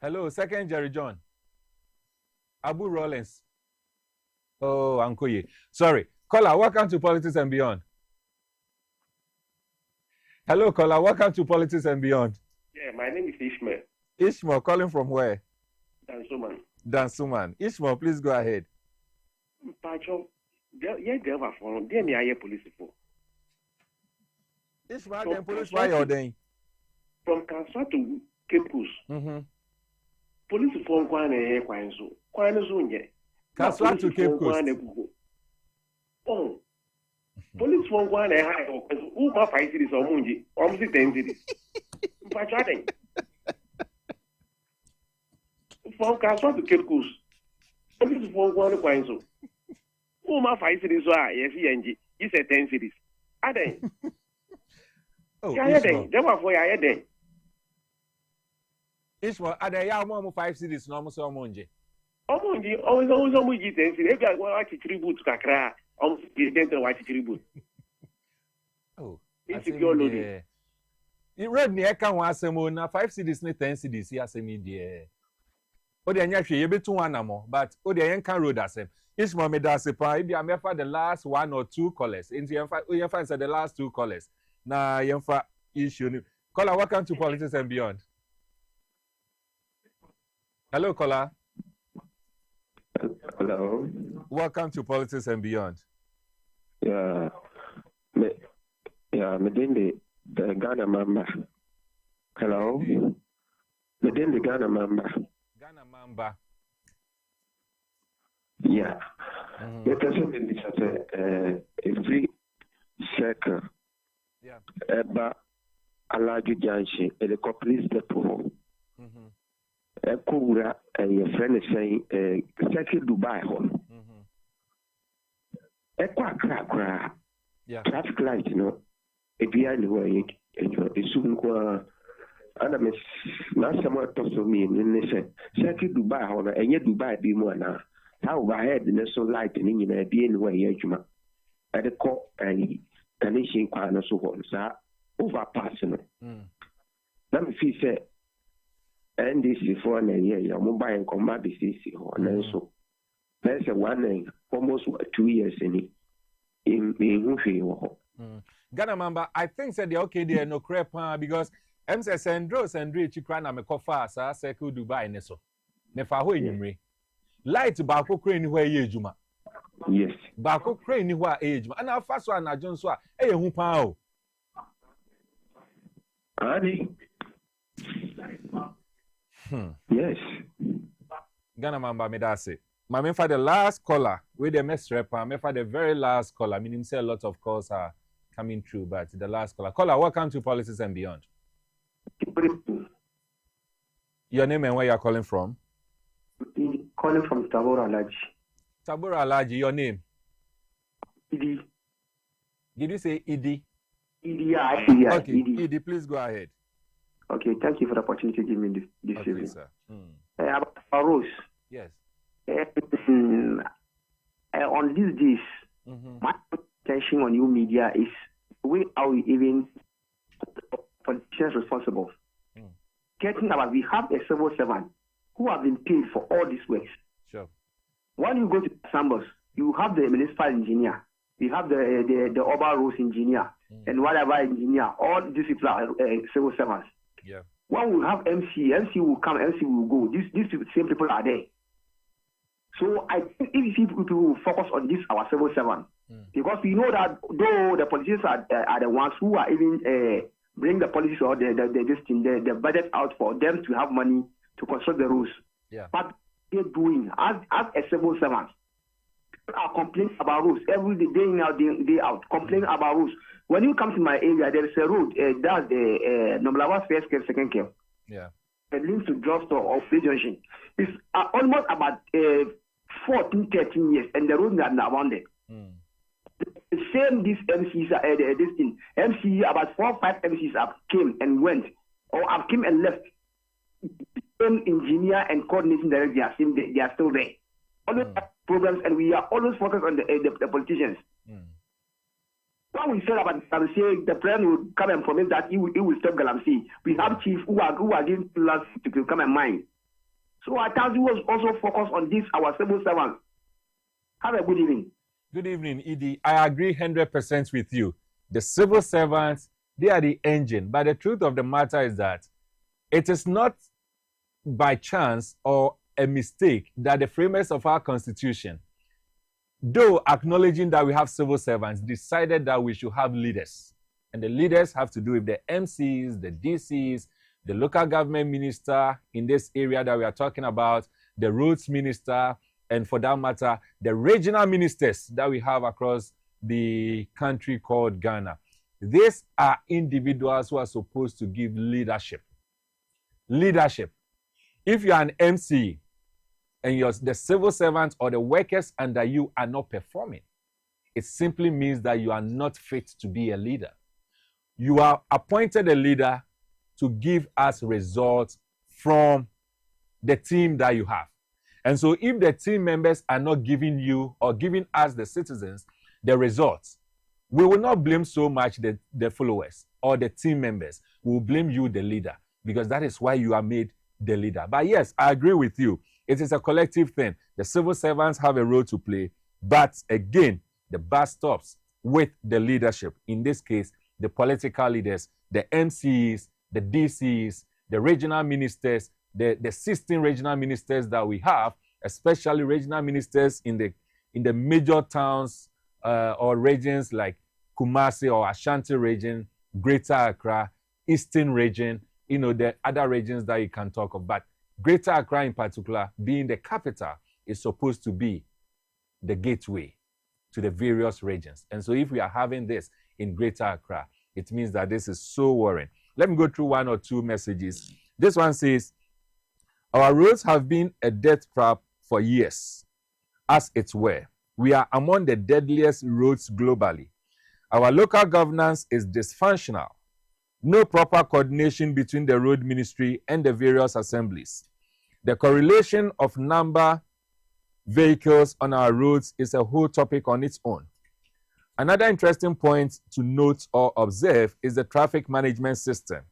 Hello, second Jerry John. Abu Rollins. Oh, Ankoye. Sorry. Caller, welcome to Politics and Beyond. Hello, caller. Welcome to Politics and Beyond. Yeah, my name is Ishmael. Ishmael, calling from where? Dansuman. Dansuman. Ishmael, please go ahead. Pacho, yeah, they have a phone. They are police for. Ishmael, then police why you're there? From Kansas to Cape Coast. Police phone kwan e kwan so. Kwan so nye. Kansas to Cape Coast. Oh. Police phone kwan e high o. Who ma 5 cities or munji? Almost 10 cities. Pacho den. From Kansas to Cape Coast. Police phone kwan so. Who ma 5 cities are yes yenji. He said 10 cities. Aden. Oh, yeah, then. They were for ya then. Ishmael, are there more 5 cities no so omonje? Omonje, always 10 cities. If I want to tribute kakra, is then to watch tribute. Oh, it's your loading. You read me, I can't want some na 5 cities, 10 cities, yes, me dear. Oh, the actually, you be 2 more, but oh, the Yankan road as him. Ishmael made us a pie, be a for the last 1 or 2 colors. In the find the last 2 colors. Na yemfa issue. Caller, welcome to Politics and Beyond. Hello, caller. Hello. Welcome to Politics and Beyond. Yeah. Me the Ghana member. Hello. Me the Ghana member. Ghana member. Yeah. Let us say a free circle. Yeah. Eba alaju janshi ele ko police depot. Ekura your friend is saying circle Dubai ho. Ekwa kra. Yeah. Traffic light, you know. Ebia ni way esun kwa ana me na sama to so me ni say circle Dubai ho na enye Dubai bi mu na. How overhead the so light ni nyina ebia ni way adwuma. Ede ko Kanishing Kwana so on, sir, overpassing. Let me feel say, and this is for a year, your mobile and combat disease, or so. There's a 1 almost 2 years in Ghana member, I think said the okay there no crap because MC Sandro Chikwana me kofa sa circle Dubai neso. Nefa ho enyimre. Light ba ko crane where ye juma. Yes. Bako crane ni wa age. And our first one na John so e hu pa o. Ani. Yes. Ghana member me that say. My for the last caller, with the mess rapper, me for the very last caller. Meaning say a lot of calls are coming through, but the last caller. Caller, welcome to Politics and Beyond. Your name and where you're calling from? Calling from Tabora Alaji. Tabora Alaji, your name? Idi. Did you say Idi? Idi, yeah. Okay, Idi, please go ahead. Okay, thank you for the opportunity to give me this okay, evening. Sir. About Rose. Yes. On these days, my attention on new media is where are we even politicians responsible? Getting about we have a civil servant who have been paid for all these works. Sure. When you go to Sambos, you have the municipal engineer, you have the urban roads engineer, and whatever engineer. All these people are civil servants. Yeah. When we have MC will come, MC will go. These same people are there. So I think if people will focus on this, our civil servant, because we know that though the politicians are the ones who are even bring the policies or the budget out for them to have money to construct the roads. Yeah. But they're doing as a civil servant. People are complaining about roads every day in out, day out, complaining about roads. When you come to my area, there is a road that's the Nomlawa first care, second care. Yeah. It links to drugstore or Play Junction. It's almost about 14, 13 years, and the road are now abandoned. The same these MCs this thing. MC about 4 or 5 MCs have came and went, or have came and left. The same engineer and coordinating director, they are still there. Always have problems, and we are always focused on the politicians. When we said about Galamsey, the president will come and promise that he will stop Galamsey. We have chiefs who are giving plans to come and mine. So I thought we was also focused on this, our civil servants. Have a good evening. Good evening, Edie. I agree 100% with you. The civil servants, they are the engine. But the truth of the matter is that it is not by chance or a mistake that the framers of our constitution, though acknowledging that we have civil servants, decided that we should have leaders. And the leaders have to do with the MCs, the DCs, the local government minister in this area that we are talking about, the roads minister, and for that matter, the regional ministers that we have across the country called Ghana. These are individuals who are supposed to give leadership. Leadership. If you are an MC and the civil servants or the workers under you are not performing, it simply means that you are not fit to be a leader. You are appointed a leader to give us results from the team that you have. And so if the team members are not giving you or giving us, the citizens, the results, we will not blame so much the followers or the team members. We will blame you, the leader, because that is why you are made the leader. But yes, I agree with you. It is a collective thing. The civil servants have a role to play. But again, the buck stops with the leadership. In this case, the political leaders, the MCs, the DCs, the regional ministers, the 16 regional ministers that we have, especially regional ministers in the major towns or regions like Kumasi or Ashanti region, Greater Accra, Eastern region, the other regions that you can talk of. But Greater Accra in particular, being the capital, is supposed to be the gateway to the various regions. And so if we are having this in Greater Accra, it means that this is so worrying. Let me go through one or two messages. This one says, our roads have been a death trap for years, as it were. We are among the deadliest roads globally. Our local governance is dysfunctional. No proper coordination between the road ministry and the various assemblies. The correlation of number vehicles on our roads is a whole topic on its own. Another interesting point to note or observe is the traffic management system.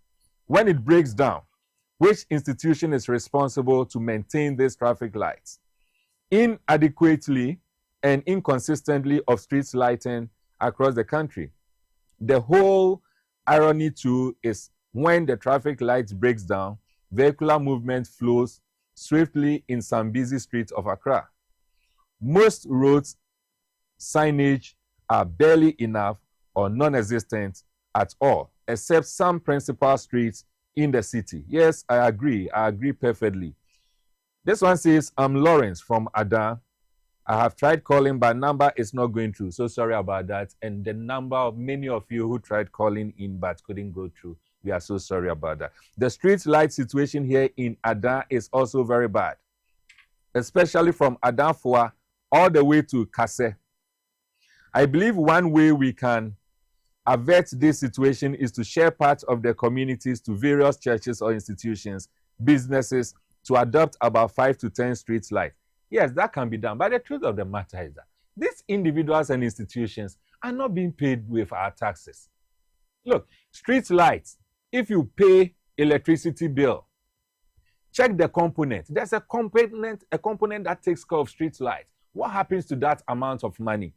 When it breaks down, which institution is responsible to maintain these traffic lights? Inadequately and inconsistently of street lighting across the country. The whole irony too is when the traffic lights breaks down, vehicular movement flows swiftly in some busy streets of Accra. Most roads signage are barely enough or non-existent at all, except some principal streets in the city. Yes, I agree perfectly. This one says, I'm Lawrence from Adan. I have tried calling, but number is not going through. So sorry about that. And the number of many of you who tried calling in but couldn't go through, we are so sorry about that. The street light situation here in Adan is also very bad, especially from Adanfoa all the way to Kase. I believe one way we can avert this situation is to share parts of the communities to various churches or institutions, businesses, to adopt about 5 to 10 street lights. Yes, that can be done. But the truth of the matter is that these individuals and institutions are not being paid with our taxes. Look, street lights, if you pay electricity bill, check the component. There's a component that takes care of street lights. What happens to that amount of money?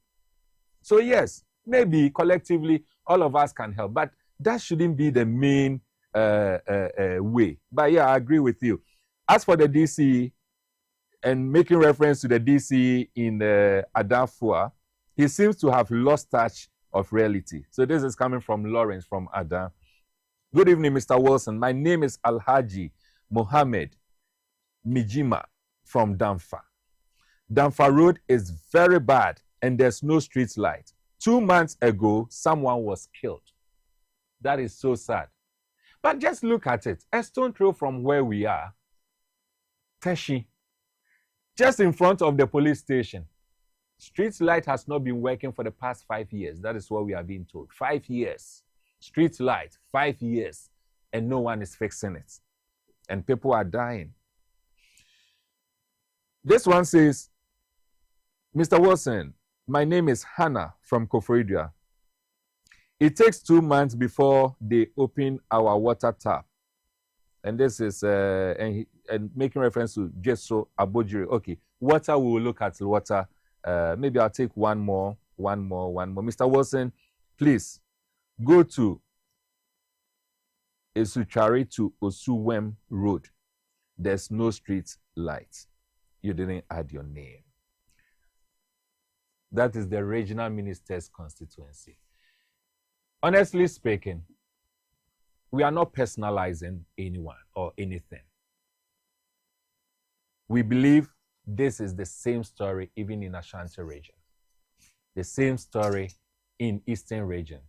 So yes, maybe collectively all of us can help, but that shouldn't be the main way. But yeah, I agree with you. As for the DC, and making reference to the DC in Adanfoa, he seems to have lost touch of reality. So this is coming from Lawrence from Adan. Good evening, Mr. Wilson. My name is Alhaji Mohammed Mijima from Damfa. Damfa Road is very bad and there's no street light. 2 months ago, someone was killed. That is so sad. But just look at it. A stone throw from where we are, Teshi, just in front of the police station. Street light has not been working for the past 5 years. That is what we are being told. 5 years. Street light, 5 years. And no one is fixing it. And people are dying. This one says, Mr. Wilson, my name is Hannah from Koforidua. It takes 2 months before they open our water tap. And this is and making reference to Gesso Abojiri. Okay, water, we will look at water Maybe I'll take one more. Mr. Wilson, please go to Esuchari to Osuwem Road. There's no street lights. You didn't add your name. That is the regional minister's constituency. Honestly speaking, we are not personalizing anyone or anything. We believe this is the same story even in Ashanti region, the same story in Eastern region,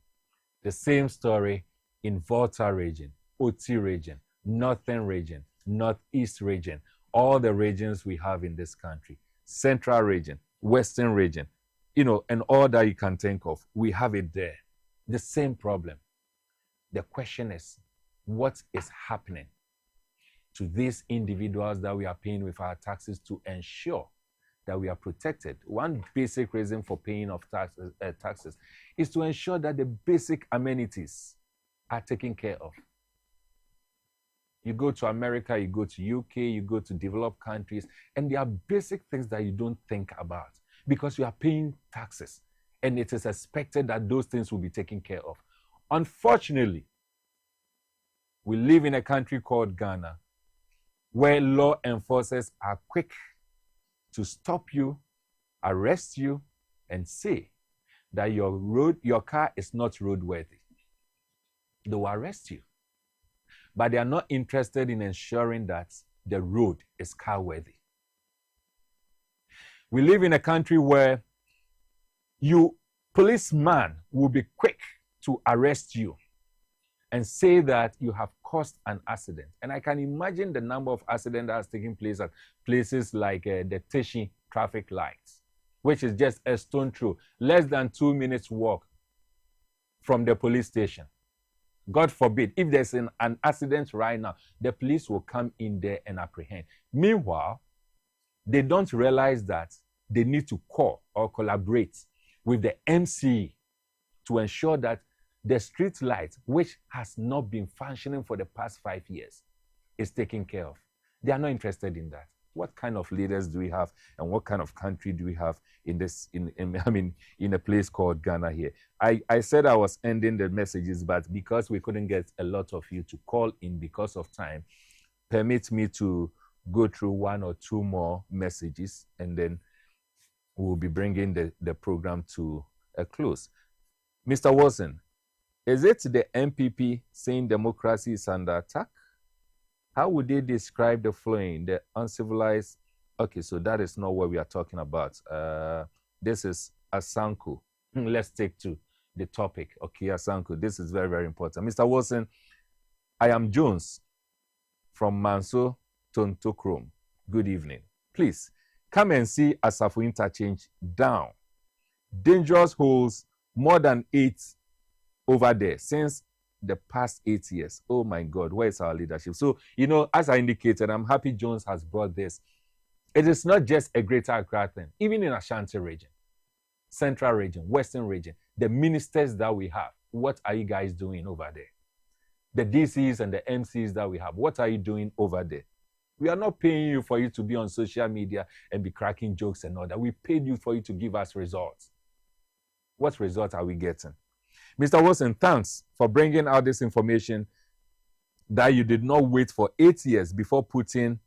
the same story in Volta region, Oti region, Northern region, Northeast region, all the regions we have in this country, Central region, Western region, and all that you can think of, we have it there. The same problem. The question is, what is happening to these individuals that we are paying with our taxes to ensure that we are protected? One basic reason for paying of taxes is to ensure that the basic amenities are taken care of. You go to America, you go to UK, you go to developed countries, and there are basic things that you don't think about because you are paying taxes, and it is expected that those things will be taken care of. Unfortunately, we live in a country called Ghana, where law enforcers are quick to stop you, arrest you, and say that your car is not roadworthy. They will arrest you. But they are not interested in ensuring that the road is car-worthy. We live in a country where policeman will be quick to arrest you and say that you have caused an accident. And I can imagine the number of accidents that has taken place at places like the Teshi traffic lights, which is just a stone throw, less than 2 minutes walk from the police station. God forbid, if there's an accident right now, the police will come in there and apprehend. Meanwhile, they don't realize that they need to call or collaborate with the MC to ensure that the street light, which has not been functioning for the past 5 years, is taken care of. They are not interested in that. What kind of leaders do we have, and what kind of country do we have in a place called Ghana here? I said I was ending the messages, but because we couldn't get a lot of you to call in because of time, permit me to go through one or two more messages, and then we'll be bringing the program to a close. Mr. Wilson, is it the MPP saying democracy is under attack? How would they describe the following? The uncivilized... Okay, so that is not what we are talking about. This is Asanko. Let's take to the topic. Okay, Asanko, this is very, very important. Mr. Wilson, I am Jones from Manso Tontokrom. Good evening. Please, come and see Asafo Interchange down. Dangerous holes, more than 8 over there since the past 8 years. Oh my God, where is our leadership? So, as I indicated, I'm happy Jones has brought this. It is not just a Greater Accra thing. Even in Ashanti region, Central region, Western region, the ministers that we have, what are you guys doing over there? The DCs and the MCs that we have, what are you doing over there? We are not paying you for you to be on social media and be cracking jokes and all that. We paid you for you to give us results. What results are we getting? Mr. Wilson, thanks for bringing out this information that you did not wait for 8 years before putting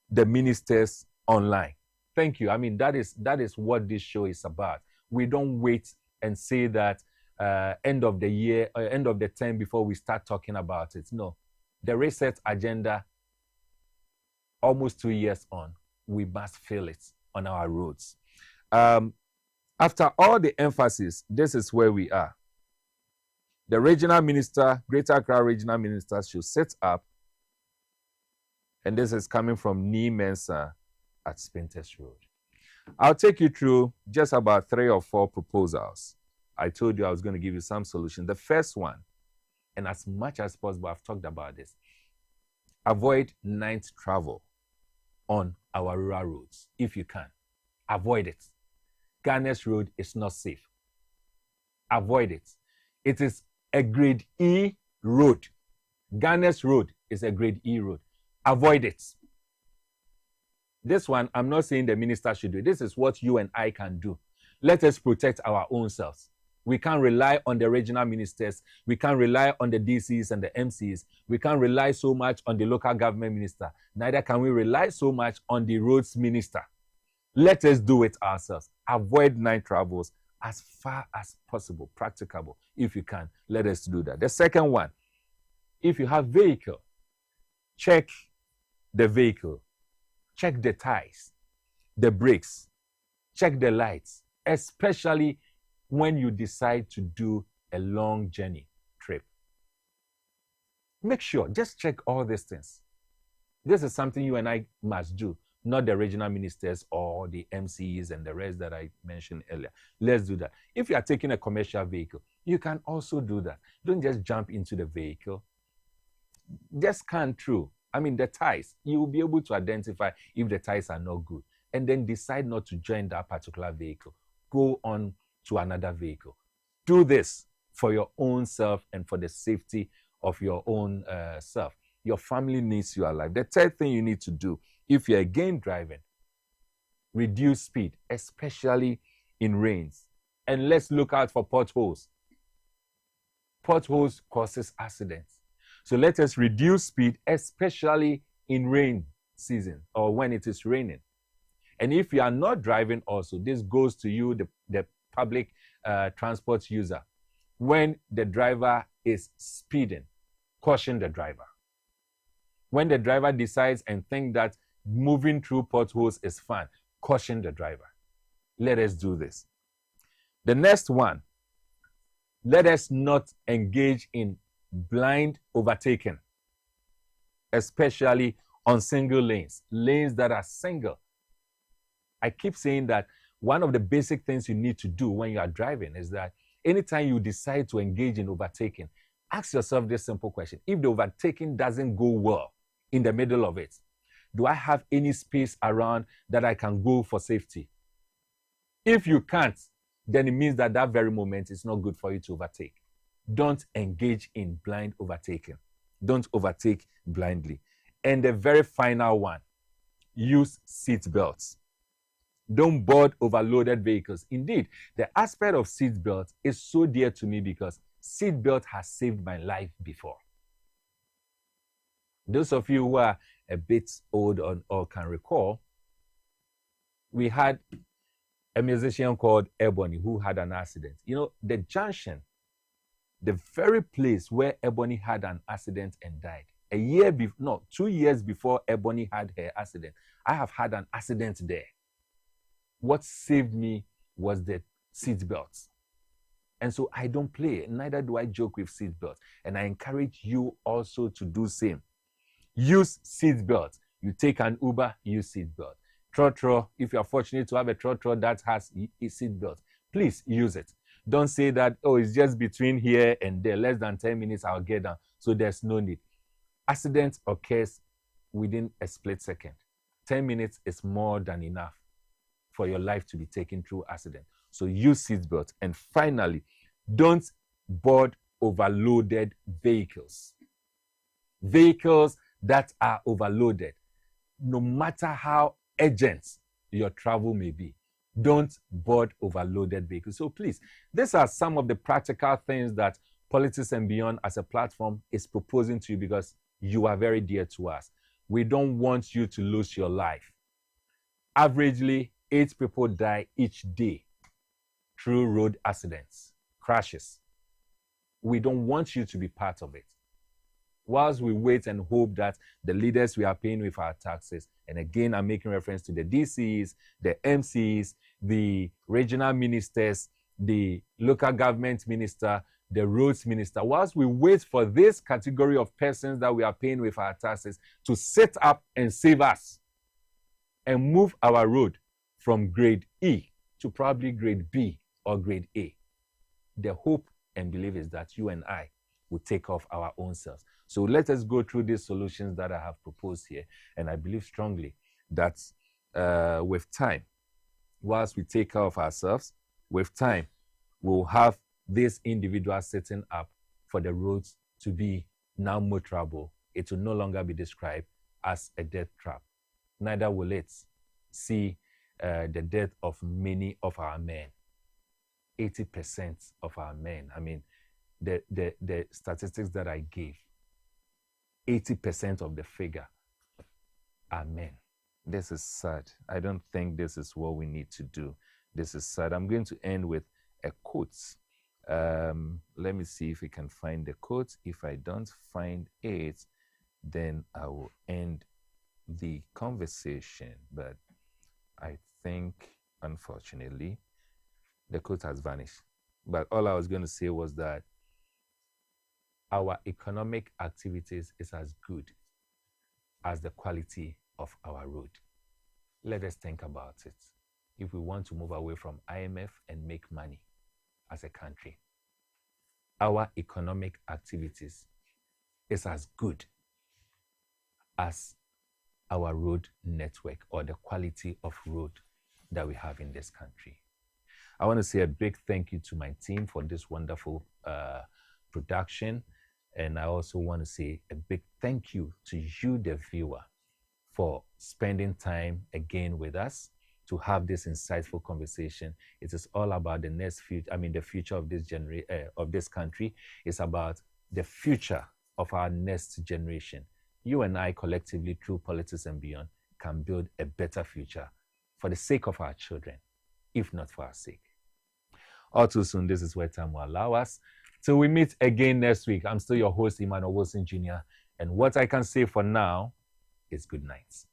the ministers online. Thank you. I mean, that is what this show is about. We don't wait and say that end of the year or end of the term before we start talking about it. No. The reset agenda, almost 2 years on, we must feel it on our roads. After all the emphasis, this is where we are. The regional minister, Greater Accra regional minister, should set up, and this is coming from Nee Mensa at Spintex Road. I'll take you through just about 3 or 4 proposals. I told you I was going to give you some solution. The first one, and as much as possible, I've talked about this, avoid night travel on our rural roads, if you can. Avoid it. Ghana's road is not safe. Avoid it. It is a grade E road. Ghana's road is a grade E road. Avoid it. This one, I'm not saying the minister should do. This is what you and I can do. Let us protect our own selves. We can't rely on the regional ministers. We can't rely on the DCs and the MCs. We can't rely so much on the local government minister. Neither can we rely so much on the roads minister. Let us do it ourselves. Avoid night travels as far as possible, practicable. If you can, let us do that. The second one, if you have vehicle, check the vehicle. Check the tires, the brakes, check the lights, especially when you decide to do a long journey trip. Make sure, just check all these things. This is something you and I must do, not the regional ministers or the MCs and the rest that I mentioned earlier. Let's do that. If you are taking a commercial vehicle, you can also do that. Don't just jump into the vehicle. Just scan through. I mean, the ties, you will be able to identify if the ties are not good, and then decide not to join that particular vehicle. Go on to another vehicle. Do this for your own self and for the safety of your own self. Your family needs you alive. The third thing you need to do, if you're again driving, reduce speed, especially in rains. And let's look out for potholes. Potholes causes accidents. So let us reduce speed, especially in rain season or when it is raining. And if you are not driving also, this goes to you, the public transport user. When the driver is speeding, caution the driver. When the driver decides and thinks that moving through potholes is fun, caution the driver. Let us do this. The next one, let us not engage in blind overtaking, especially on single lanes, lanes that are single. I keep saying that one of the basic things you need to do when you are driving is that anytime you decide to engage in overtaking, ask yourself this simple question. If the overtaking doesn't go well in the middle of it, do I have any space around that I can go for safety? If you can't, then it means that that very moment is not good for you to overtake. Don't engage in blind overtaking. Don't overtake blindly. And the very final one, use seat belts. Don't board overloaded vehicles. Indeed, the aspect of seat belts is so dear to me because seat belt has saved my life before. Those of you who are a bit old or can recall, we had a musician called Ebony who had an accident. You know, the junction, the very place where Ebony had an accident and died. 2 years before Ebony had her accident, I have had an accident there. What saved me was the seat belts. And so I don't play, neither do I joke with seat belts. And I encourage you also to do same. Use seat belts. You take an Uber, use seat belt. Trotro, if you are fortunate to have a trotro that has a seat belt, please use it. Don't say that, oh, it's just between here and there, less than 10 minutes, I'll get down. So there's no need. Accident occurs within a split second. 10 minutes is more than enough for your life to be taken through accident. So use seatbelt. And finally, don't board overloaded vehicles. Vehicles that are overloaded, no matter how urgent your travel may be, don't board overloaded vehicles. So please, these are some of the practical things that Politics and Beyond as a platform is proposing to you because you are very dear to us. We don't want you to lose your life. Averagely, 8 people die each day through road accidents, crashes. We don't want you to be part of it. Whilst we wait and hope that the leaders we are paying with our taxes, and again, I'm making reference to the DCs, the MCs, the regional ministers, the local government minister, the roads minister, whilst we wait for this category of persons that we are paying with our taxes to set up and save us and move our road from grade E to probably grade B or grade A. The hope and belief is that you and I will take off our own selves. So let us go through these solutions that I have proposed here. And I believe strongly that with time, whilst we take care of ourselves, with time, we'll have this individual setting up for the roads to be now motorable. It will no longer be described as a death trap. Neither will it see the death of many of our men. 80% of our men. I mean, the statistics that I gave, 80% of the figure are men. This is sad. I don't think this is what we need to do. This is sad. I'm going to end with a quote. Let me see if we can find the quote. If I don't find it, then I will end the conversation. But I think, unfortunately, the quote has vanished. But all I was going to say was that our economic activities is as good as the quality of our road. Let us think about it. If we want to move away from IMF and make money as a country, our economic activities is as good as our road network or the quality of road that we have in this country. I want to say a big thank you to my team for this wonderful production. And I also want to say a big thank you to you, the viewer, for spending time again with us to have this insightful conversation. It is all about the next future. I mean, the future of this country. It's about the future of our next generation. You and I collectively, through Politics and Beyond, can build a better future for the sake of our children, if not for our sake. All too soon, this is where time will allow us. Till we meet again next week, I'm still your host, Emmanuel Wilson Jr. And what I can say for now is good night.